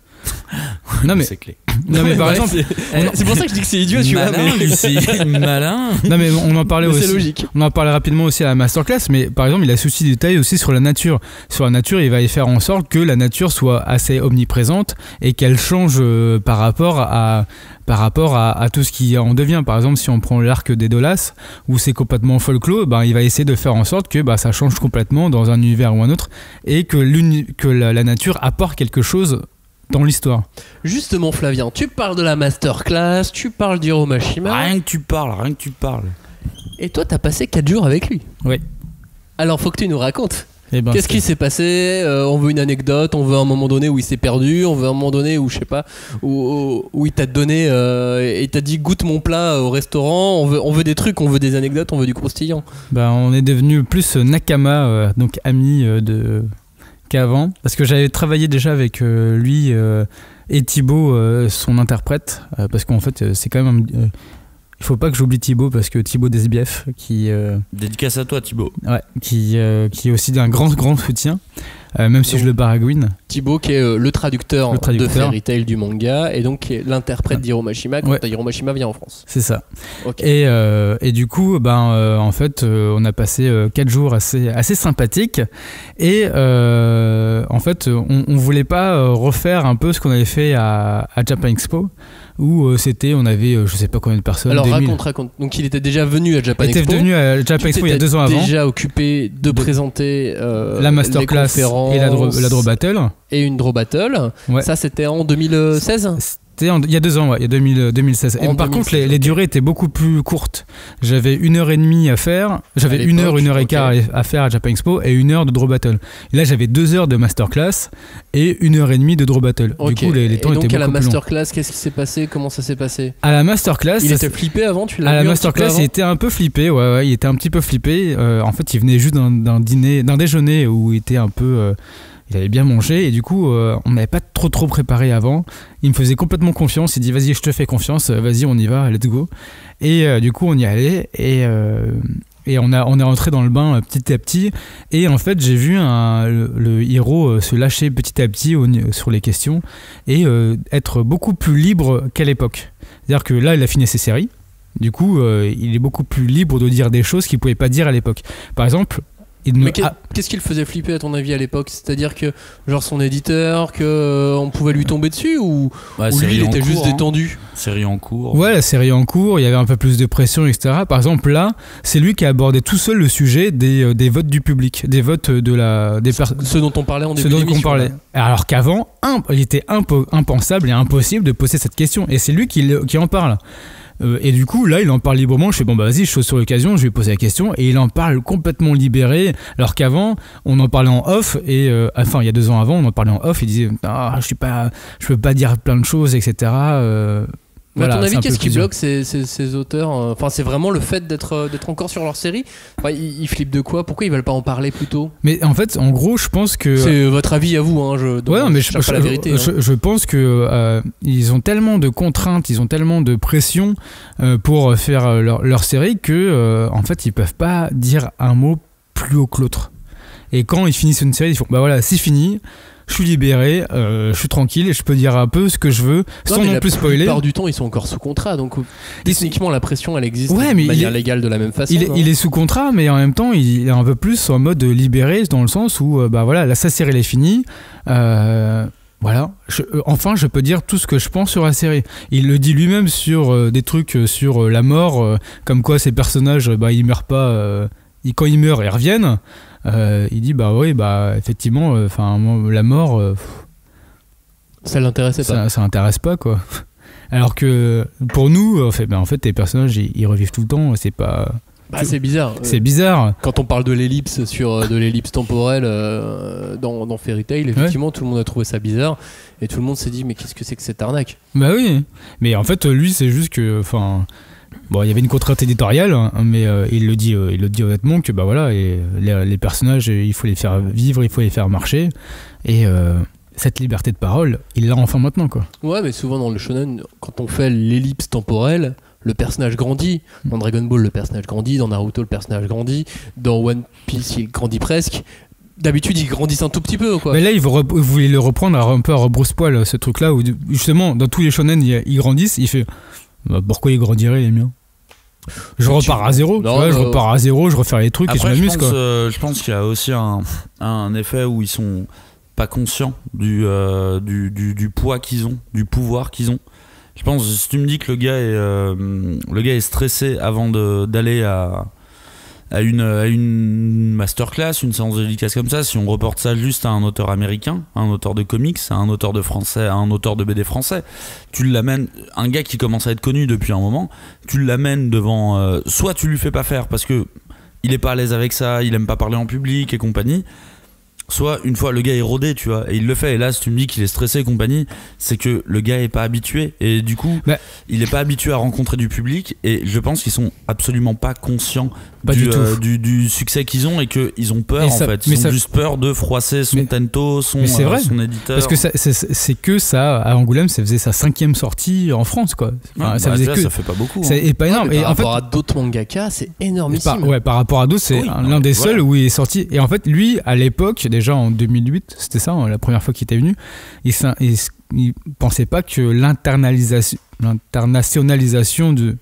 Non mais c'est clé. Non mais par exemple, c'est pour ça que je dis que c'est idiot, tu vois. Mais Lucy, malin. Non mais on en parlait aussi. C'est logique. On en parlait rapidement aussi à la masterclass, mais par exemple, il a souci de détail aussi sur la nature. Sur la nature, il va y faire en sorte que la nature soit assez omniprésente et qu'elle change par rapport à tout ce qui en devient. Par exemple, si on prend l'arc des Dolas, où c'est complètement folklore, il va essayer de faire en sorte que ça change complètement dans un univers ou un autre, et que la nature apporte quelque chose dans l'histoire. Justement, Flavien, tu parles de la masterclass, tu parles d'Hiro Mashima. Rien que tu parles. Et toi, t'as passé 4 jours avec lui. Oui. Alors, faut que tu nous racontes. Qu'est-ce qui s'est passé? On veut une anecdote, on veut un moment donné où il s'est perdu, on veut un moment donné où, je sais pas, où il t'a donné, il t'a dit goûte mon plat au restaurant, on veut des trucs, on veut des anecdotes, on veut du croustillant. On est devenu plus nakama, donc amis qu'avant, parce que j'avais travaillé déjà avec lui et Thibaut, son interprète, parce qu'en fait c'est quand même il faut pas que j'oublie Thibaut, parce que Thibaut d'SBF qui dédicace à toi Thibaut, ouais, qui est aussi d'un grand soutien, même si je le baragouine. Thibaut qui est le traducteur de Fairy Tail du manga, et donc qui est l'interprète d'Hiro Mashima quand Hiro Mashima vient en France. C'est ça. Okay. Et du coup en fait on a passé 4 jours assez sympathiques, et en fait on voulait pas refaire un peu ce qu'on avait fait à Japan Expo, où on avait je sais pas combien de personnes. Alors raconte. Donc il était déjà venu à Japan Expo. Il était venu à Japan Expo il y a 2 ans avant. Déjà occupé de présenter la masterclass et la draw battle. Et une draw battle. Ouais. Ça c'était en 2016. C'était il y a 2 ans, ouais, il y a 2016. Et par contre, les durées étaient beaucoup plus courtes. J'avais 1h30 à faire, j'avais 1h à faire à Japan Expo, et 1 heure de draw battle. Et là, j'avais 2 heures de masterclass et 1h30 de draw battle. Okay. Du coup, les temps étaient beaucoup plus longs. Et donc, à la masterclass, qu'est-ce qui s'est passé? Comment ça s'est passé? À la masterclass, il était flippé avant, tu l'as vu? À la masterclass, il était un peu flippé, ouais, il était un petit peu flippé. En fait, il venait juste d'un déjeuner où il était un peu. Il avait bien mangé, et du coup on n'avait pas trop préparé avant. Il me faisait complètement confiance, il dit vas-y je te fais confiance, vas-y on y va, let's go. Et du coup on y allait, et Et on est rentré dans le bain petit à petit. Et en fait, j'ai vu le héros se lâcher petit à petit sur les questions et être beaucoup plus libre qu'à l'époque. C'est-à-dire que là, il a fini ses séries. Du coup, il est beaucoup plus libre de dire des choses qu'il ne pouvait pas dire à l'époque. Par exemple... Mais qu'est-ce qui le faisait flipper à ton avis à l'époque? C'est-à-dire que genre son éditeur, on pouvait lui tomber dessus ou lui il était juste détendu? Série en cours. Ouais, la série en cours, il y avait un peu plus de pression, etc. Par exemple là, c'est lui qui a abordé tout seul le sujet des votes du public, des votes des personnes. Ceux dont on parlait en début d'émission. Alors qu'avant, il était impensable et impossible de poser cette question. Et c'est lui qui en parle. Et du coup là il en parle librement, je fais bon bah vas-je saute sur l'occasion, je vais poser la question, et il en parle complètement libéré, alors qu'avant on en parlait en off, et enfin il y a 2 ans avant on en parlait en off, il disait je peux pas dire plein de choses, etc. Mais à ton avis, qu'est-ce qui bloque ces auteurs? Enfin, c'est vraiment le fait d'être encore sur leur série. Enfin, ils flippent de quoi? Pourquoi ils veulent pas en parler plus tôt? Mais en fait, en gros, je pense que c'est votre avis à vous. Hein, mais je pense que ils ont tellement de contraintes, ils ont tellement de pression pour faire leur série que en fait, ils peuvent pas dire un mot plus haut que l'autre. Et quand ils finissent une série, ils font bah voilà, c'est fini. Je suis libéré, je suis tranquille et je peux dire un peu ce que je veux sans non plus spoiler. La plupart du temps, ils sont encore sous contrat, donc techniquement la pression elle existe de manière légale de la même façon. Il est sous contrat, mais en même temps, il est un peu plus en mode libéré, dans le sens où bah voilà, là, sa série elle est finie. Voilà, enfin je peux dire tout ce que je pense sur la série. Il le dit lui-même sur des trucs sur la mort, comme quoi ces personnages, ils meurent pas. Quand ils meurent, ils reviennent. Il dit bah oui, bah effectivement, la mort, ça l'intéressait pas. Ça l'intéresse pas quoi. Alors que pour nous, en fait les personnages ils revivent tout le temps. C'est pas. C'est bizarre. C'est bizarre. Quand on parle de l'ellipse de l'ellipse temporelle dans Fairy Tail, effectivement, tout le monde a trouvé ça bizarre et tout le monde s'est dit mais qu'est-ce que c'est que cette arnaque? Bah oui, mais en fait lui c'est juste que bon, il y avait une contrainte éditoriale, mais il le dit honnêtement que bah voilà, les personnages, il faut les faire vivre, il faut les faire marcher, et cette liberté de parole, il l'a enfin maintenant quoi. Ouais, mais souvent dans le shonen, quand on fait l'ellipse temporelle, le personnage grandit. Dans Dragon Ball, le personnage grandit. Dans Naruto, le personnage grandit. Dans One Piece, il grandit presque. D'habitude, ils grandissent un tout petit peu, quoi. Mais là, ils voulaient le reprendre un peu à rebrousse-poil, ce truc-là, où justement, dans tous les shonen, ils grandissent. Il fait pourquoi ils grandiraient, les miens? Je repars à zéro, je refais les trucs. Après, et je m'amuse, quoi. Je pense qu'il y a aussi un effet où ils sont pas conscients du poids qu'ils ont, du pouvoir qu'ils ont. Je pense, si tu me dis que le gars est stressé avant d'aller à une masterclass, une séance de dédicace comme ça, si on reporte ça juste à un auteur américain, à un auteur de comics, à un auteur de français, à un auteur de BD français, tu l'amènes, un gars qui commence à être connu depuis un moment, tu l'amènes devant, soit tu lui fais pas faire parce que il est pas à l'aise avec ça, il aime pas parler en public et compagnie, soit une fois le gars est rodé, tu vois, et il le fait. Et là, si tu me dis qu'il est stressé et compagnie, c'est que le gars est pas habitué, et du coup il est pas habitué à rencontrer du public, et je pense qu'ils sont absolument pas conscients du succès qu'ils ont, et qu'ils ont peur, en fait. Ils ont juste peur de froisser son tento, son éditeur. Parce que c'est que ça, à Angoulême, ça faisait sa 5e sortie en France, quoi. Enfin, ça fait pas beaucoup. C'est pas énorme. Et par rapport à d'autres mangaka, c'est énormissime. Par rapport à d'autres, c'est l'un des seuls où il est sorti. Et en fait, lui, à l'époque, déjà en 2008, c'était ça, la première fois qu'il était venu, il pensait pas que l'internationalisation de...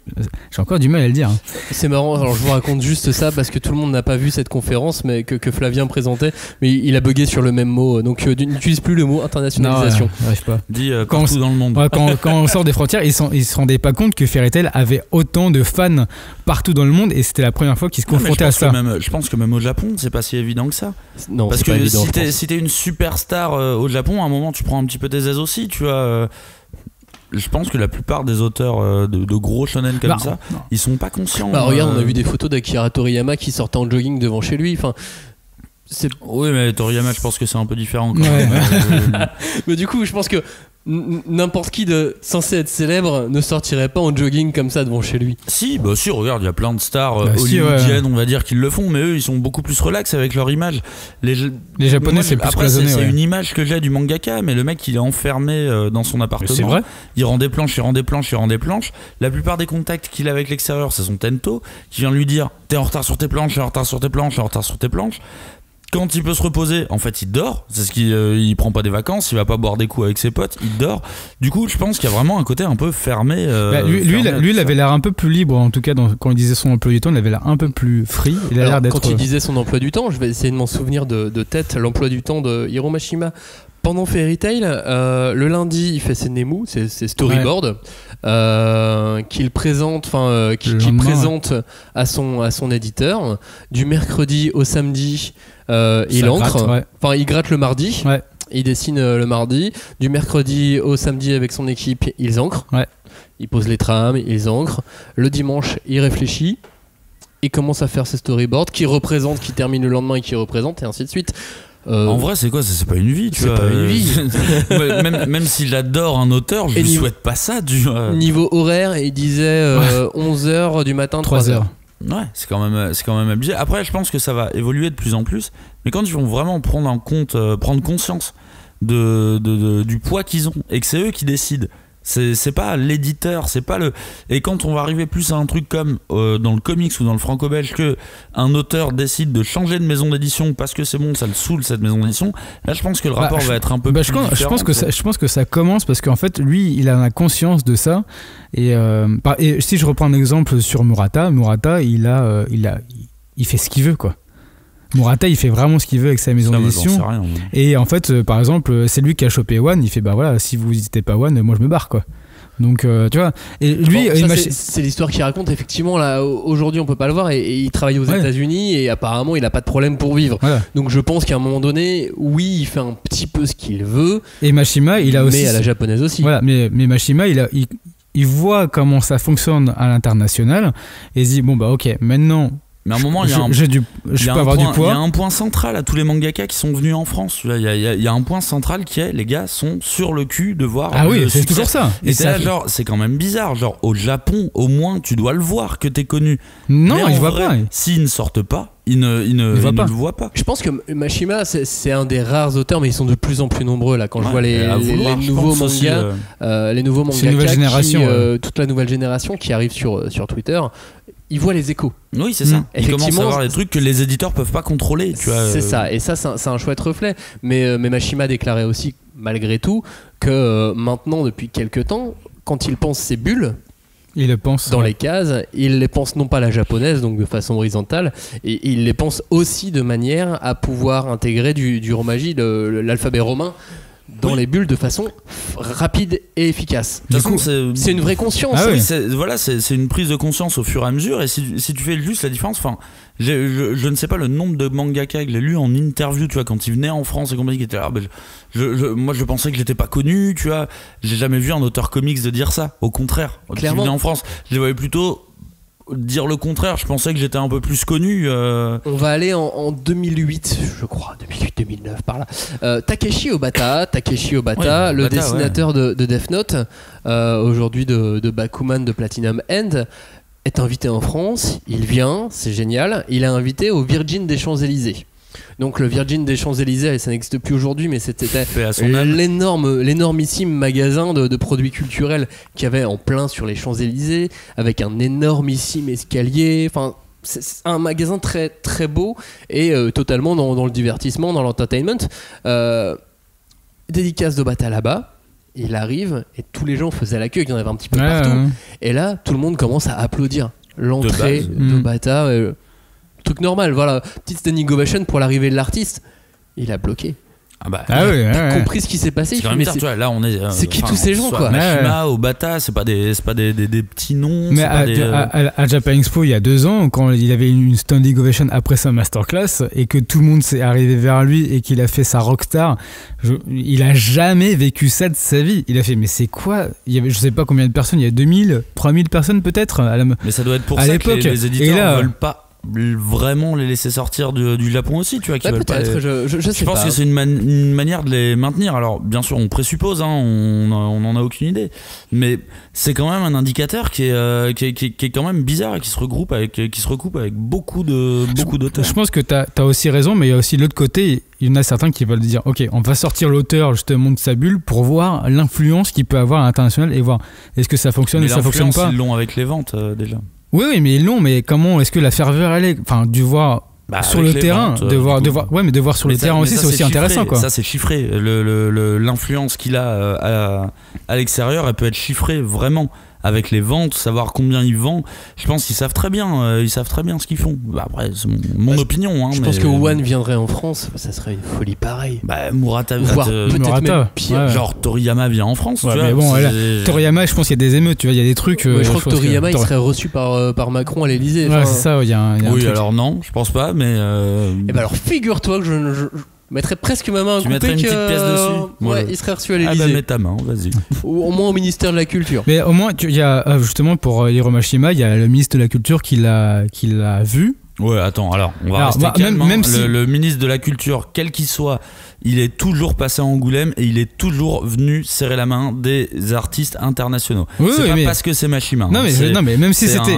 J'ai encore du mal à le dire. C'est marrant, alors je vous raconte juste ça parce que tout le monde n'a pas vu cette conférence mais que Flavien présentait, mais il a bugué sur le même mot, donc n'utilise plus le mot internationalisation. Non, j'arrive pas. Dit partout dans le monde. Quand on sort des frontières, ils se rendaient pas compte que Fairy Tail avait autant de fans partout dans le monde, et c'était la première fois qu'ils se confrontaient à ça. Je pense que même au Japon, c'est pas si évident que ça. Non, parce c'est que pas évident, si t'es une superstar au Japon, à un moment tu prends un petit peu tes aises aussi, tu vois. Je pense que la plupart des auteurs de gros shonen comme ça, ils sont pas conscients. Regarde, on a vu des photos d'Akira Toriyama qui sortait en jogging devant chez lui. Enfin, oui, mais Toriyama, je pense que c'est un peu différent. Ouais. Mais du coup, je pense que n'importe qui censé être célèbre ne sortirait pas en jogging comme ça devant chez lui. Si, regarde, il y a plein de stars hollywoodiennes, on va dire, qui le font, mais eux, ils sont beaucoup plus relax avec leur image. Les Japonais, c'est plus cloisonné. C'est une image que j'ai du mangaka, mais le mec, il est enfermé dans son appartement. C'est vrai. Il rend des planches. La plupart des contacts qu'il a avec l'extérieur, c'est son tento, qui vient lui dire « T'es en retard sur tes planches, Quand il peut se reposer, en fait, il dort. C'est ce il prend pas des vacances, il va pas boire des coups avec ses potes, il dort. Du coup, je pense qu'il y a vraiment un côté un peu fermé. Lui, il avait l'air un peu plus libre, en tout cas, quand il disait son emploi du temps, il avait l'air un peu plus free. Quand il disait son emploi du temps, je vais essayer de m'en souvenir de tête, l'emploi du temps de Hiro Mashima. Pendant Fairy Tail, le lundi, il fait ses Nemu, ses storyboards, qu'il présente, qu'il présente à son éditeur. Du mercredi au samedi, il encre. Il gratte le mardi. Ouais. Il dessine le mardi. Du mercredi au samedi avec son équipe, ils encrent. Ouais. Ils posent les trames, ils encrent. Le dimanche, il réfléchit. Il commence à faire ses storyboards, qui termine le lendemain et qui représente, et ainsi de suite. En vrai, c'est quoi? C'est pas une vie, tu vois. C'est pas une vie. même si j'adore un auteur, je lui souhaite pas ça. Niveau horaire, il disait 11h du matin, 3h. Ouais, c'est quand même abusé. Après, je pense que ça va évoluer de plus en plus. Mais quand ils vont vraiment prendre conscience du poids qu'ils ont et que c'est eux qui décident. C'est pas l'éditeur, c'est pas le. Et quand on va arriver plus à un truc comme dans le comics ou dans le franco-belge, que un auteur décide de changer de maison d'édition parce que c'est bon, ça le saoule cette maison d'édition. Là, je pense que le rapport va être un peu plus différent. Je pense que ça commence parce qu'en fait, lui, il a la conscience de ça. Et si je reprends un exemple sur Murata, il fait ce qu'il veut, quoi. Murata, il fait vraiment ce qu'il veut avec sa maison d'édition. Et en fait, par exemple, c'est lui qui a chopé One. Il fait si vous n'hésitez pas One, moi je me barre, quoi. Donc tu vois. Et lui, c'est l'histoire qu'il raconte. Effectivement, là, aujourd'hui, on peut pas le voir. Et il travaille aux États-Unis et apparemment, il a pas de problème pour vivre. Voilà. Donc je pense qu'à un moment donné, oui, il fait un petit peu ce qu'il veut. Et Mashima, il a aussi. Mais à la japonaise aussi. Voilà. Mais Mashima, il voit comment ça fonctionne à l'international et il se dit ok, maintenant. Mais à un moment, il y a un point central à tous les mangaka qui sont venus en France. Il y a un point central qui est les gars sont sur le cul de voir. Ah oui, c'est toujours ça. Et c'est là, c'est quand même bizarre. Genre, au Japon, au moins, tu dois le voir que t'es connu. Non, il voit pas. S'ils ne sortent pas, il ne le voit pas. Je pense que Mashima, c'est un des rares auteurs, mais ils sont de plus en plus nombreux là. Quand je vois les nouveaux mangas, les nouveaux mangas, toute la nouvelle génération qui arrive sur Twitter. Il voit les échos. Oui, c'est ça. Il commence à voir des trucs que les éditeurs peuvent pas contrôler. C'est ça. Et ça, c'est un chouette reflet. Mais Mashima déclarait aussi, malgré tout, que maintenant, depuis quelques temps, quand il pense ses bulles, il les pense dans les cases, il les pense non pas à la japonaise, donc de façon horizontale, et il les pense aussi de manière à pouvoir intégrer du romaji, l'alphabet romain, dans les bulles de façon rapide et efficace. De toute façon, c'est une vraie conscience. C'est une prise de conscience au fur et à mesure. Et si tu fais juste la différence, je ne sais pas le nombre de mangaka que j'ai lu en interview, tu vois, quand ils venaient en France et compagnie, qui étaient là. Moi, je pensais que j'étais pas connu, tu vois. J'ai jamais vu un auteur comics de dire ça. Au contraire, quand ils venaient en France, je les voyais plutôt dire le contraire. Je pensais que j'étais un peu plus connu. On va aller en 2008, je crois, 2008-2009 par là. Takeshi Obata, le dessinateur de Death Note, aujourd'hui de Bakuman, de Platinum End, est invité en France. Il vient, c'est génial. Il est invité au Virgin des Champs-Élysées. Donc le Virgin des Champs-Élysées, ça n'existe plus aujourd'hui, mais c'était l'énormissime magasin de produits culturels qu'il y avait en plein sur les Champs-Élysées, avec un énormissime escalier. Enfin, c'est un magasin très très beau et totalement dans le divertissement, dans l'entertainment. Dédicace d'Obata là-bas. Il arrive et tous les gens faisaient la queue, il y en avait un petit peu partout. Et là, tout le monde commence à applaudir l'entrée d'Obata. Truc normal, voilà, petite standing ovation pour l'arrivée de l'artiste. Il a bloqué. T'as compris ce qui s'est passé. C'est quand même bizarre, tu vois, là on est. C'est qui tous ces gens, quoi. Mashima, Obata, c'est pas des petits noms. Mais à Japan Expo il y a 2 ans, quand il avait une standing ovation après sa masterclass et que tout le monde s'est arrivé vers lui et qu'il a fait sa rockstar, il a jamais vécu ça de sa vie. Il a fait, mais c'est quoi? Il y avait, je sais pas combien de personnes, il y a 2000, 3000 personnes peut-être. Mais ça doit être pour ça que les éditeurs veulent pas vraiment les laisser sortir du Japon aussi, tu vois, qui veulent peut-être, je sais je pense pas. que c'est une manière de les maintenir. Alors bien sûr on présuppose, hein, on en a aucune idée, mais c'est quand même un indicateur qui est quand même bizarre et qui se recoupe avec beaucoup d'auteurs. Je pense que t'as aussi raison, mais il y a aussi l'autre côté. Il y en a certains qui veulent dire ok, on va sortir l'auteur justement de sa bulle pour voir l'influence qu'il peut avoir à l'international et voir est-ce que ça fonctionne ou ça fonctionne pas. Ils l'ont avec les ventes déjà. Oui, mais ils l'ont, mais comment est-ce que la ferveur elle est, enfin, du voir sur le terrain, ventes, de voir sur le terrain aussi, c'est aussi chiffré, intéressant, quoi. Ça c'est chiffré. L'influence qu'il a à l'extérieur, elle peut être chiffrée vraiment. Avec les ventes, savoir combien ils vendent, je pense qu'ils savent très bien ce qu'ils font. Après, c'est mon opinion. Hein, je pense que One viendrait en France, ça serait une folie pareille. Murata, voire peut-être même pire. Ouais. Genre Toriyama vient en France, tu vois. Mais bon, Toriyama, je pense qu'il y a des émeutes, tu vois, il y a des trucs. Je crois que Toriyama, il serait reçu par Macron à l'Elysée. Ouais, c'est ça, il y a un oui, truc. Alors non, je pense pas, mais. Et alors figure-toi que je mettrais presque ma main à couper. Tu mettrais une petite pièce dessus. Ouais, il serait reçu à l'Elysée. Mets ta main, vas-y. Ou au moins au ministère de la Culture. Mais au moins, il y a justement pour Hiromashima, il y a le ministre de la Culture qui l'a vu. Ouais, attends, alors on va rester calme. Même si... le ministre de la Culture, quel qu'il soit, il est toujours passé à Angoulême et il est toujours venu serrer la main des artistes internationaux. C'est pas parce que c'est Mashima. Non, mais même si c'était.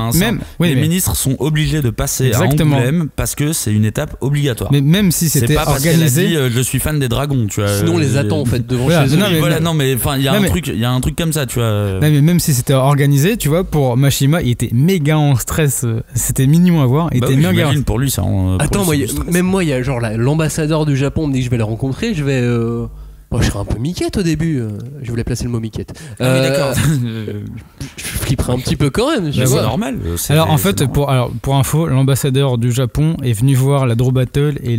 Les ministres sont obligés de passer à Angoulême parce que c'est une étape obligatoire. Mais même si c'était organisé. Dit, je suis fan des dragons, tu vois. Sinon, on les attend en fait devant chez eux. Non, mais enfin, il y a un truc comme ça, tu vois. Non, mais même si c'était organisé, tu vois, pour Mashima, il était méga en stress. C'était mignon à voir. J'imagine pour lui, ça. Attends, même moi, il y a genre l'ambassadeur du Japon me dit que je vais le rencontrer. Je vais. Moi, je serais un peu miquette au début. Je voulais placer le mot miquette. Oui, d'accord. Je flipperais un petit peu quand même. C'est normal. Alors, en fait, pour info, l'ambassadeur du Japon est venu voir la Draw Battle et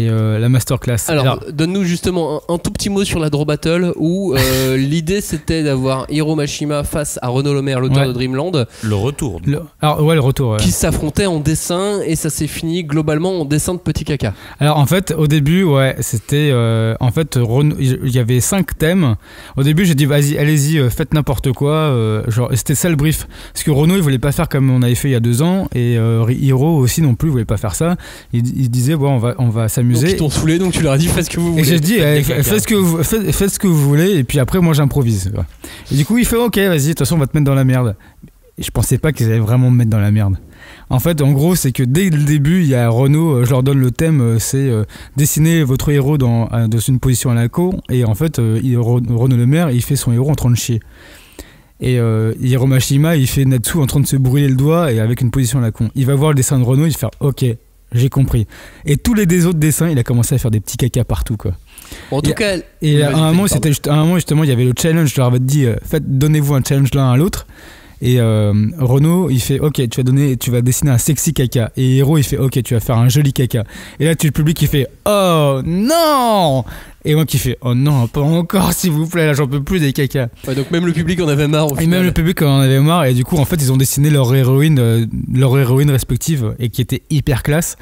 la masterclass. Alors donne-nous justement un tout petit mot sur la Draw Battle où l'idée c'était d'avoir Hiro Mashima face à Renaud Lemaire, l'auteur de Dreamland. Le retour. Le retour. Qui s'affrontait en dessin et ça s'est fini globalement en dessin de petit caca. Alors en fait au début c'était en fait il y avait 5 thèmes. Au début j'ai dit vas-y allez-y faites n'importe quoi genre c'était ça le brief parce que Renaud il voulait pas faire comme on avait fait il y a 2 ans et Hiro aussi non plus il voulait pas faire ça. Il disait bon on va s'amuser. Donc ils t'ont saoulé donc tu leur as dit faites ce que vous voulez. Et j'ai dit faites ce que vous voulez et puis après moi j'improvise. Et du coup il fait ok vas-y de toute façon on va te mettre dans la merde. Et je pensais pas qu'ils allaient vraiment me mettre dans la merde. En fait en gros c'est que dès le début il y a Renaud, je leur donne le thème c'est dessiner votre héros dans une position à la con et en fait Renaud Lemaire il fait son héros en train de chier. Et Hiromashima il fait Natsu en train de se brûler le doigt et avec une position à la con. Il va voir le dessin de Renaud il fait ok j'ai compris. Et tous les autres dessins, il a commencé à faire des petits caca partout, quoi. En tout cas, et à un moment, justement, il y avait le challenge. Je leur avais dit, donnez-vous un challenge l'un à l'autre. Et Renaud, il fait, ok, tu vas dessiner un sexy caca. Et Hiro, il fait, ok, tu vas faire un joli caca. Et là, tu le public qui fait, oh non. Et moi qui fais, oh non, pas encore, s'il vous plaît, là, j'en peux plus des caca. Ouais, donc même le public en avait marre. Et même le public en avait marre. Et du coup, en fait, ils ont dessiné leur héroïne respective et qui était hyper classe.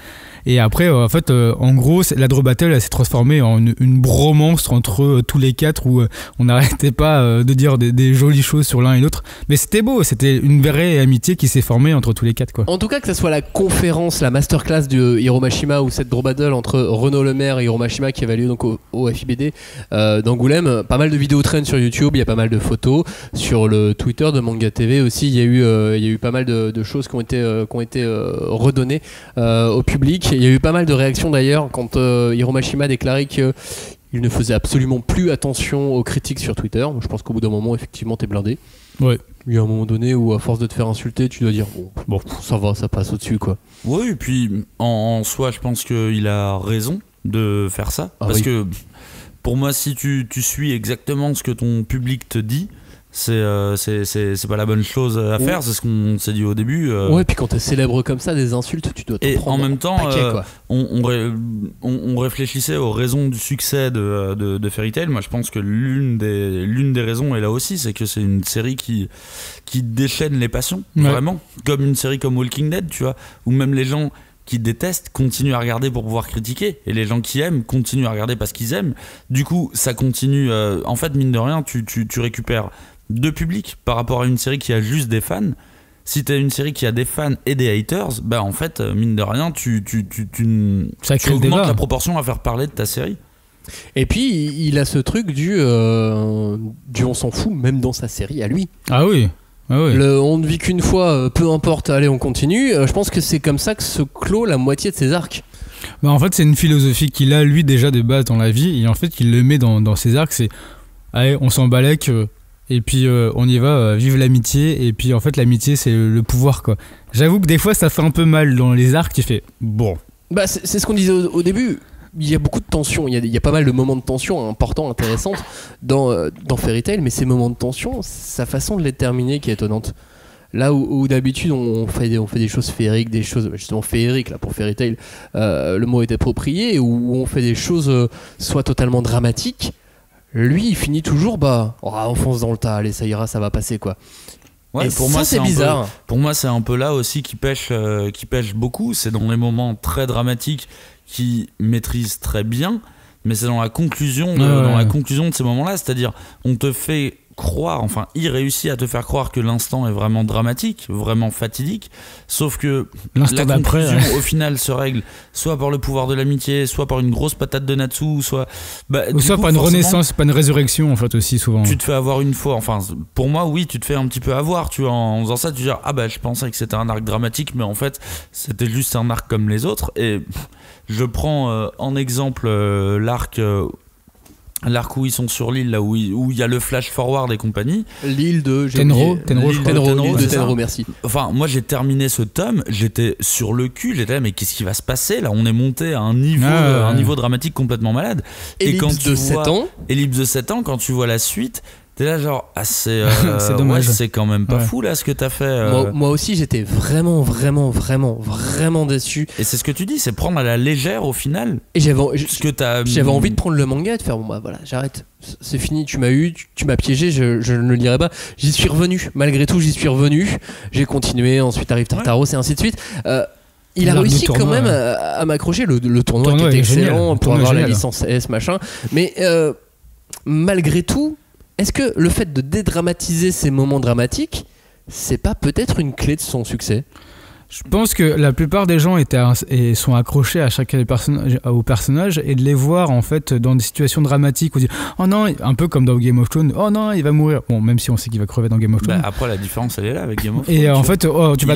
Et après, en fait, en gros, la Draw Battle, elle s'est transformée en une bromance entre tous les 4 où on n'arrêtait pas de dire des jolies choses sur l'un et l'autre. Mais c'était beau, c'était une vraie amitié qui s'est formée entre tous les 4, quoi. En tout cas, que ce soit la conférence, la masterclass de Hiromashima ou cette Draw Battle entre Renaud Lemaire et Hiromashima qui avait lieu donc au FIBD d'Angoulême, pas mal de vidéos traînent sur YouTube, il y a pas mal de photos. Sur le Twitter de Manga TV aussi, il y a eu pas mal de choses qui ont été redonnées au public. Il y a eu pas mal de réactions d'ailleurs quand Hiromashima a déclaré qu'il ne faisait absolument plus attention aux critiques sur Twitter. Je pense qu'au bout d'un moment, effectivement, t'es blindé. Ouais. Il y a un moment donné où, à force de te faire insulter, tu dois dire bon, ça va, ça passe au-dessus, quoi. Oui, et puis en soi, je pense qu'il a raison de faire ça. Parce que pour moi, si tu suis exactement ce que ton public te dit, c'est pas la bonne chose à faire, c'est ce qu'on s'est dit au début. Ouais, puis quand t'es célèbre comme ça, des insultes, tu dois t'en prendre. Et en même temps, paquet, on réfléchissait aux raisons du succès de Fairy Tail. Moi, je pense que l'une des raisons est là aussi, c'est que c'est une série qui déchaîne les passions, vraiment. Comme une série comme Walking Dead, tu vois, où même les gens qui détestent continuent à regarder pour pouvoir critiquer, et les gens qui aiment continuent à regarder parce qu'ils aiment. Du coup, ça continue. En fait, mine de rien, tu récupères 2 publics par rapport à une série qui a juste des fans. Si t'as une série qui a des fans et des haters, bah en fait, mine de rien, tu augmentes la proportion à faire parler de ta série. Et puis il a ce truc du on s'en fout même dans sa série à lui. Ah oui. On ne vit qu'une fois, peu importe, allez on continue. Je pense que c'est comme ça que se clôt la moitié de ses arcs. Bah en fait c'est une philosophie qu'il a lui déjà de base dans la vie, et en fait il le met dans ses arcs, c'est allez on s'en balèque et puis on y va, vive l'amitié, et puis en fait l'amitié c'est le pouvoir quoi. J'avoue que des fois ça fait un peu mal dans les arcs, tu fais bon. Bah c'est ce qu'on disait au début. Il y a beaucoup de tension, il y a pas mal de moments de tension importants, intéressants dans Fairy Tail, mais ces moments de tension, sa façon de les terminer qui est étonnante. Là où d'habitude on fait des choses féeriques, des choses justement féeriques là pour Fairy Tail, le mot est approprié, où on fait des choses soit totalement dramatiques, lui il finit toujours on fonce dans le tas, allez ça ira, ça va passer quoi. Ouais, et pour ça, moi c'est bizarre. Pour moi c'est un peu là aussi qui pêche beaucoup, c'est dans les moments très dramatiques qui maîtrise très bien, mais c'est dans la conclusion de ces moments-là, c'est-à-dire on te fait croire, enfin il réussit à te faire croire que l'instant est vraiment dramatique, vraiment fatidique, sauf que l'instant la conclusion d'après, au final se règle soit par le pouvoir de l'amitié, soit par une grosse patate de Natsu, soit par une renaissance, pas une résurrection en fait aussi souvent. Tu te fais avoir une fois, enfin pour moi oui, tu te fais un petit peu avoir, tu vois, en faisant ça tu dis je pensais que c'était un arc dramatique, mais en fait c'était juste un arc comme les autres. Et je prends en exemple l'arc où ils sont sur l'île, là où il y a le flash forward et compagnie. L'île de Tenro, merci. Enfin, moi j'ai terminé ce tome, j'étais sur le cul, j'étais là, mais qu'est-ce qui va se passer là? On est monté à un niveau dramatique complètement malade. Ellipse de 7 ans. Ellipse de 7 ans, quand tu vois la suite, t'es là genre c'est dommage. C'est quand même pas fou là ce que t'as fait. Moi aussi j'étais vraiment déçu. Et c'est ce que tu dis, c'est prendre à la légère au final. Et j'avais envie de prendre le manga et de faire voilà, j'arrête, c'est fini, tu m'as eu, tu m'as piégé, je ne le lirai pas. J'y suis revenu, malgré tout j'y suis revenu, j'ai continué, ensuite arrive Tartaros et ainsi de suite. Il a réussi quand même à m'accrocher, le tournoi qui était excellent pour avoir la licence S machin, mais malgré tout, est-ce que le fait de dédramatiser ces moments dramatiques, c'est pas peut-être une clé de son succès? Je pense que la plupart des gens sont accrochés à chacun des aux personnages, et de les voir en fait dans des situations dramatiques où on dit oh non, un peu comme dans Game of Thrones, oh non il va mourir, bon même si on sait qu'il va crever dans Game of Thrones. Après la différence elle est là avec Game of Thrones. Et en fait tu vas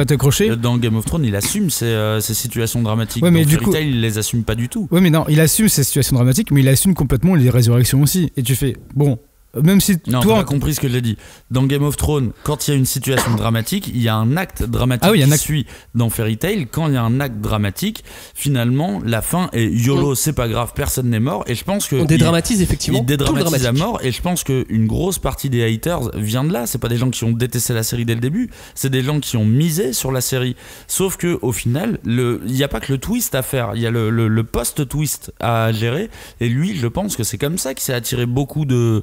t'accrocher. Dans Game of Thrones il assume ces situations dramatiques. Ouais, mais dans du Fairy Tail il les assume pas du tout. Ouais mais non, il assume ces situations dramatiques, mais il assume complètement les résurrections aussi, et tu fais bon. Même si non, toi, t'as compris ce que j'ai dit. Dans Game of Thrones, quand il y a une situation dramatique, il y a un acte dramatique qui suit. Dans Fairy Tail, quand il y a un acte dramatique, finalement, la fin est YOLO, c'est pas grave, personne n'est mort. Et je pense que on dédramatise effectivement. Il dédramatise la mort, et je pense qu'une grosse partie des haters vient de là. C'est pas des gens qui ont détesté la série dès le début, c'est des gens qui ont misé sur la série. Sauf que au final, il n'y a pas que le twist à faire, il y a le post-twist à gérer. Et lui, je pense que c'est comme ça qu'il s'est attiré beaucoup de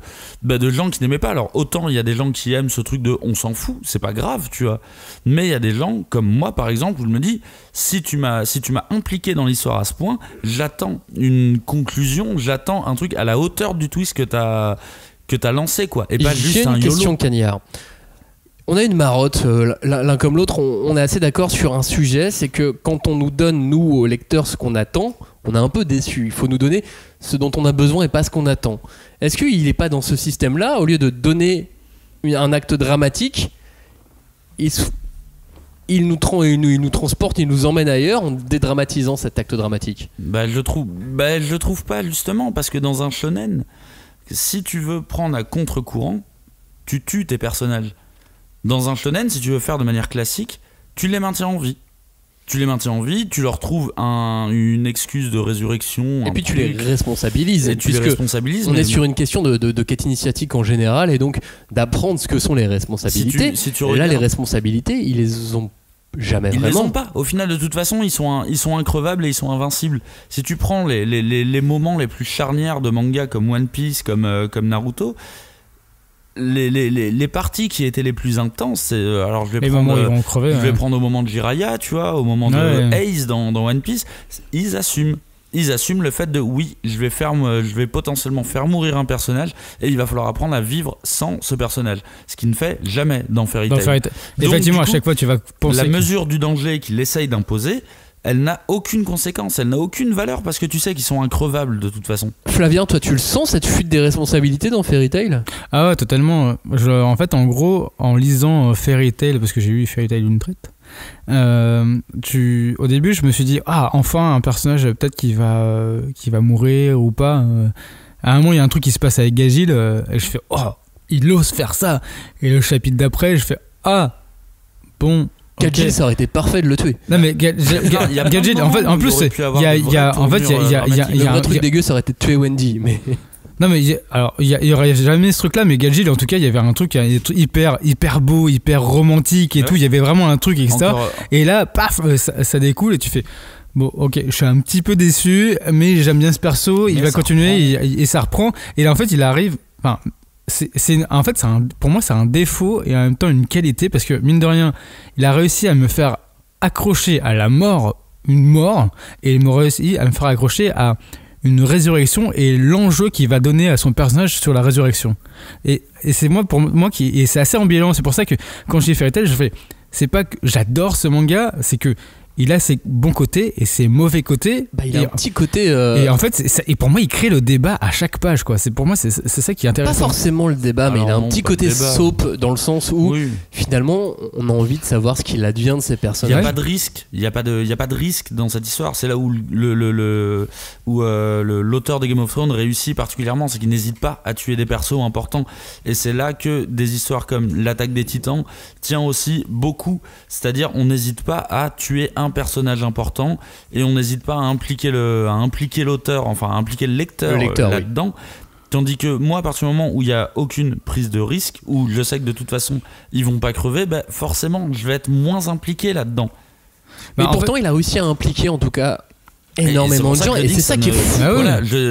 gens qui n'aimaient pas. Alors autant il y a des gens qui aiment ce truc de on s'en fout, c'est pas grave, tu vois, mais il y a des gens comme moi par exemple où je me dis si tu m'as impliqué dans l'histoire à ce point, j'attends une conclusion, j'attends un truc à la hauteur du twist que t'as lancé quoi, et pas juste un YOLO. J'ai une question Cagnard. On a une marotte, l'un comme l'autre, on est assez d'accord sur un sujet, c'est que quand on nous donne, nous, aux lecteurs, ce qu'on attend, on est un peu déçu. Il faut nous donner ce dont on a besoin et pas ce qu'on attend. Est-ce qu'il n'est pas dans ce système-là, au lieu de donner un acte dramatique, il nous transporte, il nous emmène ailleurs en dédramatisant cet acte dramatique? Je trouve pas, justement, parce que dans un shonen, si tu veux prendre à contre-courant, tu tues tes personnages. Dans un shonen, si tu veux faire de manière classique, tu les maintiens en vie. Tu leur trouves une excuse de résurrection. Et puis tu les responsabilises. On est sur une question de quête initiatique en général, et donc d'apprendre ce que sont les responsabilités. Et là, les responsabilités, ils les ont jamais vraiment. Ils les ont pas. Au final, de toute façon, ils sont increvables et ils sont invincibles. Si tu prends les moments les plus charnières de manga comme One Piece, comme Naruto, les parties qui étaient les plus intenses, alors je vais prendre au moment de Jiraiya, tu vois, au moment de Ace dans One Piece, ils assument. ils assument le fait de oui, je vais potentiellement faire mourir un personnage et il va falloir apprendre à vivre sans ce personnage, ce qui ne fait jamais dans Fairy Tail. Effectivement, à chaque fois tu vas penser la mesure du danger qu'il essaye d'imposer, elle n'a aucune conséquence, elle n'a aucune valeur parce que tu sais qu'ils sont increvables de toute façon. Flavien, toi tu le sens cette fuite des responsabilités dans Fairy Tail ? Ah ouais, totalement. En fait, en gros, en lisant Fairy Tail, parce que j'ai lu Fairy Tail une traite, au début je me suis dit enfin un personnage peut-être qui va mourir ou pas. À un moment il y a un truc qui se passe avec Gagil et je fais il ose faire ça, et le chapitre d'après je fais bon. Gagil, ça aurait été parfait de le tuer. Non mais Gagil, en fait, en plus il y a le vrai truc dégueu, ça aurait été de tuer Wendy, mais. Non mais il y aurait jamais ce truc là, mais Gagil en tout cas il y avait un truc hyper beau, hyper romantique et tout, il y avait vraiment un truc etc. Et là paf ça découle et tu fais bon ok, je suis un petit peu déçu mais j'aime bien ce perso, il va continuer et ça reprend, et là en fait il arrive, pour moi c'est un défaut et en même temps une qualité, parce que mine de rien il a réussi à me faire accrocher à une mort, et il m'a réussi à me faire accrocher à une résurrection et l'enjeu qu'il va donner à son personnage sur la résurrection. Et c'est pour moi et c'est assez ambivalent. C'est pour ça que quand j'ai fait Fairy Tail, c'est pas que j'adore ce manga, c'est que il a ses bons côtés et ses mauvais côtés. Il a un petit côté. Et en fait, et pour moi, il crée le débat à chaque page, quoi. Pour moi, c'est ça qui est intéressant. Pas forcément le débat, mais il a un petit côté soap dans le sens où finalement, on a envie de savoir ce qu'il advient de ces personnages. Il n'y a pas de risque. Il y a pas de risque dans cette histoire. C'est là où l'auteur de Game of Thrones réussit particulièrement, c'est qu'il n'hésite pas à tuer des persos importants. Et c'est là que des histoires comme l'Attaque des Titans tient aussi beaucoup. C'est-à-dire, on n'hésite pas à tuer un personnage important et on n'hésite pas à impliquer l'auteur, enfin à impliquer le lecteur là-dedans. Tandis que moi, à partir du moment où il n'y a aucune prise de risque, où je sais que de toute façon ils vont pas crever, forcément je vais être moins impliqué là-dedans. Mais pourtant il a réussi à impliquer en tout cas énormément de gens, et c'est ça qui est fou.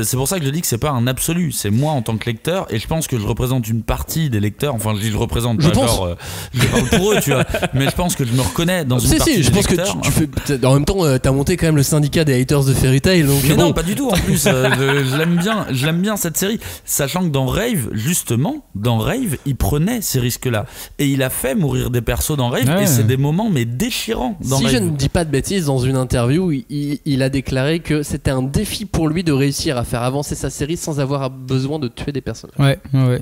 C'est pour ça que je dis que c'est pas un absolu, c'est moi en tant que lecteur, et je pense que je représente une partie des lecteurs, enfin je représente pas, genre je parle pour eux, tu vois, mais je pense que je me reconnais dans une partie des lecteurs. Que tu fais, en même temps t'as monté quand même le syndicat des haters de Fairy Tail, donc mais non, pas du tout, en plus je l'aime bien cette série, sachant que dans Rave il prenait ces risques là et il a fait mourir des persos dans Rave, et c'est des moments mais déchirants dans Rave. Si je ne dis pas de bêtises, dans une interview il a déclaré que c'était un défi pour lui de réussir à faire avancer sa série sans avoir besoin de tuer des personnages. Ouais.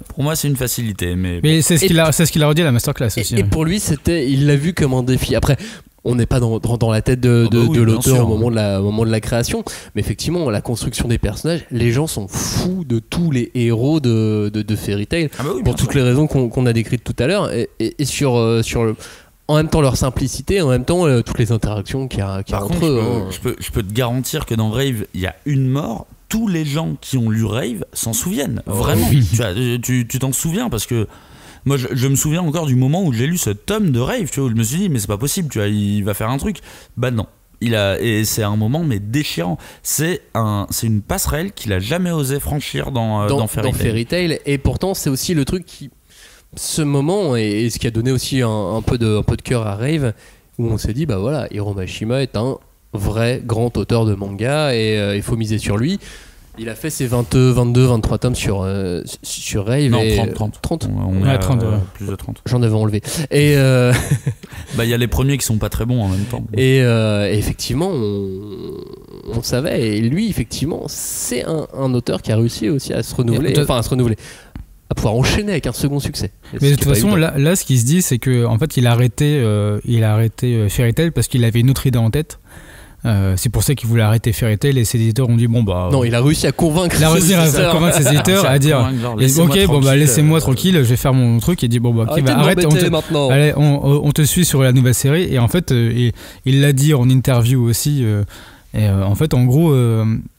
Pour moi, c'est une facilité, mais c'est ce qu'il a redit à la masterclass aussi. Et pour lui, il l'a vu comme un défi. Après, on n'est pas dans la tête de l'auteur au moment de la création, mais effectivement, la construction des personnages, les gens sont fous de tous les héros de Fairy Tail, pour toutes les raisons qu'on a décrites tout à l'heure, et sur en même temps leur simplicité, en même temps toutes les interactions qu'il y a entre eux. Je peux te garantir que dans Rave, il y a une mort. Tous les gens qui ont lu Rave s'en souviennent, vraiment. Tu t'en souviens, parce que moi je me souviens encore du moment où j'ai lu ce tome de Rave, tu vois, où je me suis dit mais c'est pas possible, tu vois, il va faire un truc. Non. Et c'est un moment mais déchirant. C'est une passerelle qu'il a jamais osé franchir dans Fairy Tail. Et pourtant c'est aussi le truc ce moment, et ce qui a donné aussi un peu de cœur à Rave, où on s'est dit Hiro Mashima est un vrai grand auteur de manga, et il faut miser sur lui. Il a fait ses 23 tomes sur Rave. Non, 30. On est à 30, plus de 30. J'en avais enlevé. Et y a les premiers qui sont pas très bons en même temps. Et effectivement, on savait. Et lui, effectivement, c'est un auteur qui a réussi aussi à se renouveler. À pouvoir enchaîner avec un second succès. Mais de toute façon, là, ce qui se dit, c'est que en fait, il a arrêté Fairy Tail parce qu'il avait une autre idée en tête. C'est pour ça qu'il voulait arrêter Fairy Tail, et ses éditeurs ont dit non, il a réussi à convaitre ses éditeurs à dire laissez-moi tranquille, je vais faire mon truc, et dit arrête, allez, on te suit sur la nouvelle série. Et en fait il l'a dit en interview aussi, et en fait en gros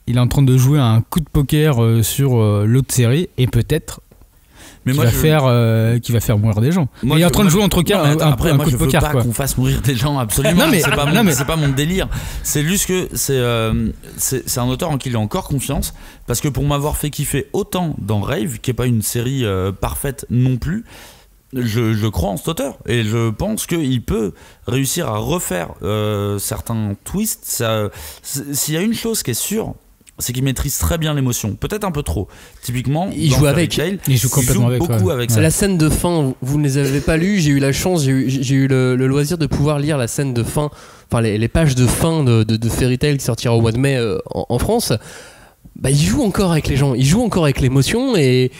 il est en train de jouer à un coup de poker sur l'autre série, et peut-être qui va faire mourir des gens. Il est en train de jouer un coup de poker. Je veux pas qu'on fasse mourir des gens, absolument. C'est pas mon délire. C'est juste que c'est un auteur en qui j'ai encore confiance, parce que pour m'avoir fait kiffer autant dans Rave, qui est pas une série parfaite non plus, je crois en cet auteur, et je pense qu'il peut réussir à refaire certains twists. S'il y a une chose qui est sûre, c'est qu'il maîtrise très bien l'émotion, peut-être un peu trop. Typiquement, il joue avec, il joue complètement avec, beaucoup avec ça. La scène de fin, vous ne les avez pas lues, j'ai eu la chance, j'ai eu le loisir de pouvoir lire la scène de fin, enfin les pages de fin de Fairy Tail qui sortira au mois de mai en France. Bah, il joue encore avec les gens, il joue encore avec l'émotion et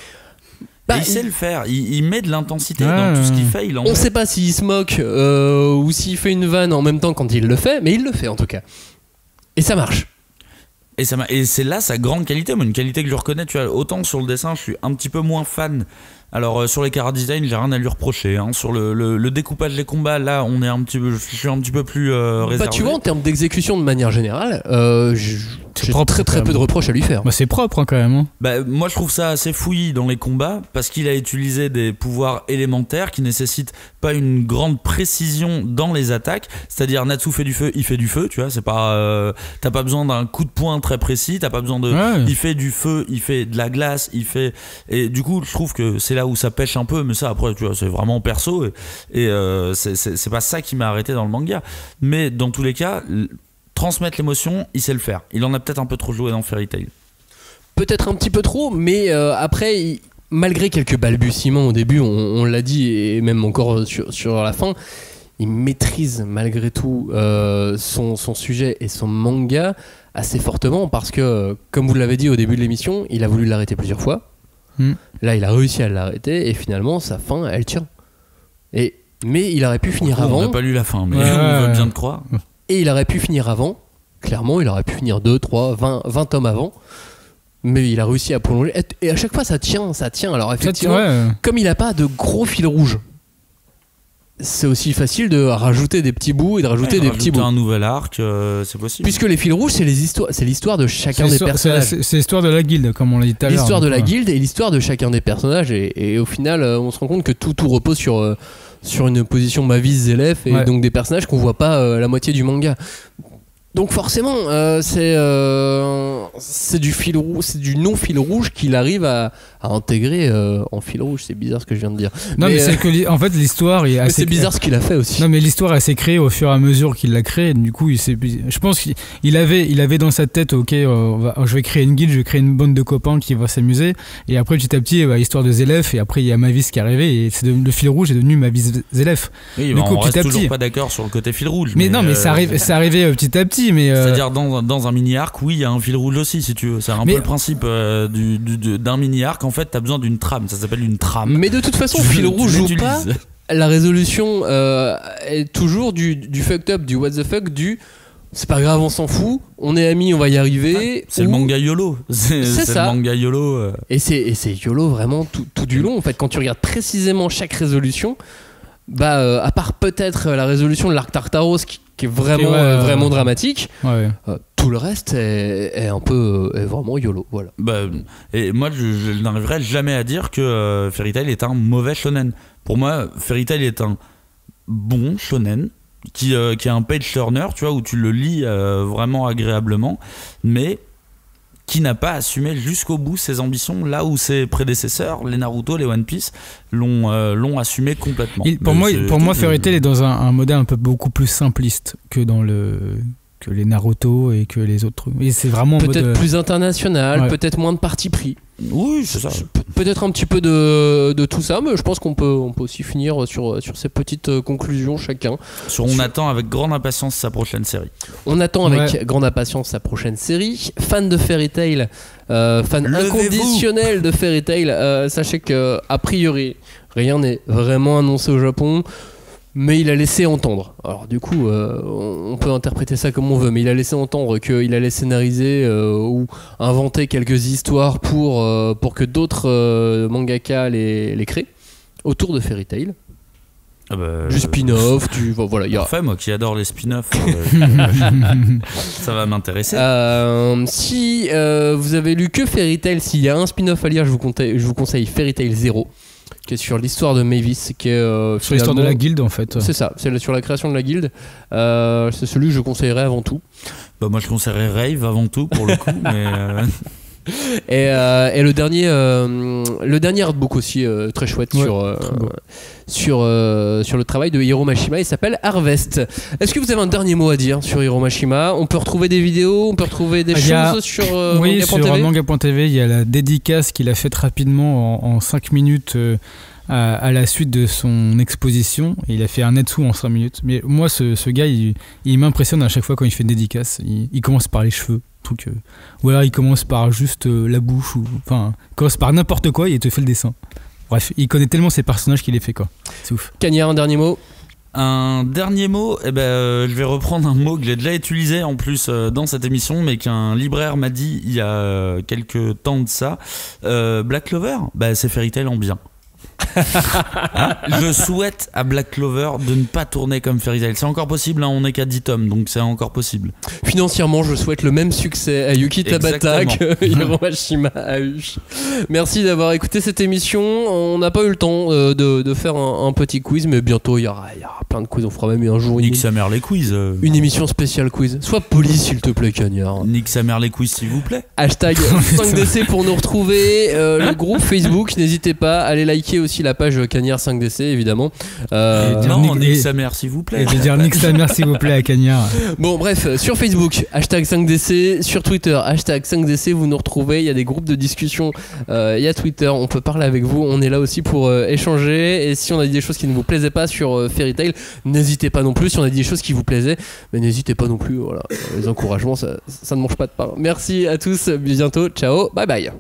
il sait le faire, il met de l'intensité dans tout ce qu'il fait. On sait pas s'il se moque ou s'il fait une vanne en même temps quand il le fait, mais il le fait en tout cas. Et ça marche. Et c'est là sa grande qualité, une qualité que je reconnais. Tu vois, autant sur le dessin, je suis un petit peu moins fan. Alors sur les chara design, j'ai rien à lui reprocher. Hein. Sur le découpage des combats, là, je suis un petit peu plus réservé. Bah, tu vois, en termes d'exécution de manière générale, j'ai très peu de reproches à lui faire. Bah, c'est propre hein, quand même. Hein. Bah, moi, je trouve ça assez fouillis dans les combats parce qu'il a utilisé des pouvoirs élémentaires qui nécessitent pas une grande précision dans les attaques. C'est-à-dire, Natsu fait du feu, il fait du feu. Tu vois, c'est pas. T'as pas besoin d'un coup de poing très précis. T'as pas besoin de. Ouais. Il fait du feu, il fait de la glace, il fait. Et du coup, je trouve que c'est là où ça pêche un peu, mais ça après tu vois c'est vraiment perso et c'est pas ça qui m'a arrêté dans le manga, mais dans tous les cas transmettre l'émotion il sait le faire. Il en a peut-être un peu trop joué dans Fairy Tail, peut-être un petit peu trop, mais après malgré quelques balbutiements au début, on l'a dit et même encore sur la fin, il maîtrise malgré tout son sujet et son manga assez fortement parce que comme vous l'avez dit au début de l'émission, il a voulu l'arrêter plusieurs fois. Là il a réussi à l'arrêter et finalement sa fin elle tient mais il aurait pu finir avant. On n'a pas lu la fin mais on veut bien te croire. Et il aurait pu finir avant, clairement il aurait pu finir 2, 3, 20 tomes avant, mais il a réussi à prolonger et à chaque fois ça tient. Alors effectivement comme il n'a pas de gros fil rouge, c'est aussi facile de rajouter des petits bouts et de rajouter des petits bouts. Un nouvel arc, c'est possible. Puisque les fils rouges, c'est l'histoire de chacun des personnages. C'est l'histoire de la guilde, comme on l'a dit tout à l'heure. L'histoire de la guilde et l'histoire de chacun des personnages. Et au final, on se rend compte que tout repose sur une position Mavis Zélef et donc des personnages qu'on voit pas la moitié du manga. Donc forcément, c'est du fil rouge, c'est du non fil rouge qu'il arrive à intégrer en fil rouge. C'est bizarre ce que je viens de dire. Non, mais c'est que en fait l'histoire est assez. C'est bizarre ce qu'il a fait aussi. Non, mais l'histoire s'est créée au fur et à mesure qu'il l'a créée. Du coup, je pense qu'il avait dans sa tête, ok, je vais créer une guilde, je vais créer une bande de copains qui va s'amuser. Et après, petit à petit, histoire de Zélef. Et après, il y a Mavis qui est arrivé. Et le fil rouge est devenu Mavis Zélef. Oui, du coup, on reste toujours pas d'accord sur le côté fil rouge. Mais non, mais ça arrivait petit à petit. Mais c'est-à-dire dans un mini-arc, oui, il y a un fil rouge aussi, si tu veux. C'est un peu le principe d'un mini-arc. En fait, t'as besoin d'une trame. Ça s'appelle une trame. Mais de toute façon, fil rouge ou pas, la résolution est toujours du fucked up, du what the fuck, du c'est pas grave, on s'en fout, on est amis, on va y arriver. C'est le manga YOLO. C'est ça. Le manga YOLO. Et c'est YOLO vraiment tout du long. En fait, quand tu regardes précisément chaque résolution, à part peut-être la résolution de l'arc Tartaros qui est vraiment dramatique, tout le reste est un peu est vraiment YOLO. Voilà. Et moi, je n'arriverai jamais à dire que Fairy Tail est un mauvais shonen. Pour moi, Fairy Tail est un bon shonen qui est un page turner, tu vois, où tu le lis vraiment agréablement, mais qui n'a pas assumé jusqu'au bout ses ambitions, là où ses prédécesseurs, les Naruto, les One Piece, l'ont assumé complètement. Pour moi, Fairy Tail est dans un modèle un peu beaucoup plus simpliste que les Naruto et que les autres trucs. Et c'est vraiment peut-être plus international, peut-être moins de parti pris. Oui, c'est ça. Peut-être un petit peu de tout ça, mais je pense qu'on peut aussi finir sur ces petites conclusions chacun. On attend avec grande impatience sa prochaine série. On attend avec grande impatience sa prochaine série. Fan de Fairy Tail, fan inconditionnel de Fairy Tail, sachez que a priori rien n'est vraiment annoncé au Japon. Mais il a laissé entendre. Alors du coup, on peut interpréter ça comme on veut, mais il a laissé entendre qu'il allait scénariser ou inventer quelques histoires pour que d'autres mangaka les créent autour de Fairy Tail. Du spin-off, voilà. Parfait, moi qui adore les spin-offs, ça va m'intéresser. Si vous avez lu que Fairy Tail, s'il y a un spin-off à lire, je vous conseille Fairy Tail 0. Qui est sur l'histoire de Mavis, qui est sur l'histoire de la guilde en fait. C'est ça, c'est sur la création de la guilde. C'est celui que je conseillerais avant tout. Moi je conseillerais Rave avant tout pour le coup, mais Et le dernier artbook aussi très chouette sur le travail de Hiro Mashima, il s'appelle Harvest. Est-ce que vous avez un dernier mot à dire sur Hiro Mashima? On peut retrouver des vidéos, on peut retrouver des choses sur oui, manga.tv. sur manga.tv, il y a la dédicace qu'il a faite rapidement en 5 minutes à la suite de son exposition. Il a fait un netsu en 5 minutes. Mais moi, ce gars, il m'impressionne à chaque fois quand il fait une dédicace. Il commence par les cheveux. Ou alors il commence par juste la bouche, enfin, il commence par n'importe quoi et il te fait le dessin. Bref, il connaît tellement ses personnages qu'il les fait, quoi. C'est ouf. Cagnard, un dernier mot? Un dernier mot, je vais reprendre un mot que j'ai déjà utilisé en plus dans cette émission, mais qu'un libraire m'a dit il y a quelques temps de ça. Black Clover, c'est Fairy Tail en bien. Je souhaite à Black Clover de ne pas tourner comme Fairy Tail. C'est encore possible, hein, on n'est qu'à 10 tomes, donc c'est encore possible. Financièrement, je souhaite le même succès à Yuki Tabata que Hiro Mashima a eu. Merci d'avoir écouté cette émission. On n'a pas eu le temps de faire un petit quiz, mais bientôt il y aura plein de quiz. On fera même un jour Nique sa mère les quiz. Une émission spéciale quiz. Sois poli s'il te plaît, Cagnard. Nique sa mère les quiz s'il vous plaît. Hashtag 5DC pour nous retrouver. Le groupe Facebook, n'hésitez pas à aller liker aussi la page Cagnard 5DC évidemment. Non, nique sa mère s'il vous plaît. Et de dire nique sa mère s'il vous plaît à Cagnard. Bon bref, sur Facebook, hashtag 5DC, sur Twitter, hashtag 5DC, vous nous retrouvez, il y a des groupes de discussion, il y a Twitter, on peut parler avec vous, on est là aussi pour échanger, et si on a dit des choses qui ne vous plaisaient pas sur Fairy Tail, n'hésitez pas non plus, si on a dit des choses qui vous plaisaient, mais n'hésitez pas non plus, voilà, les encouragements, ça ne mange pas de pain. Merci à tous, bientôt, ciao, bye bye.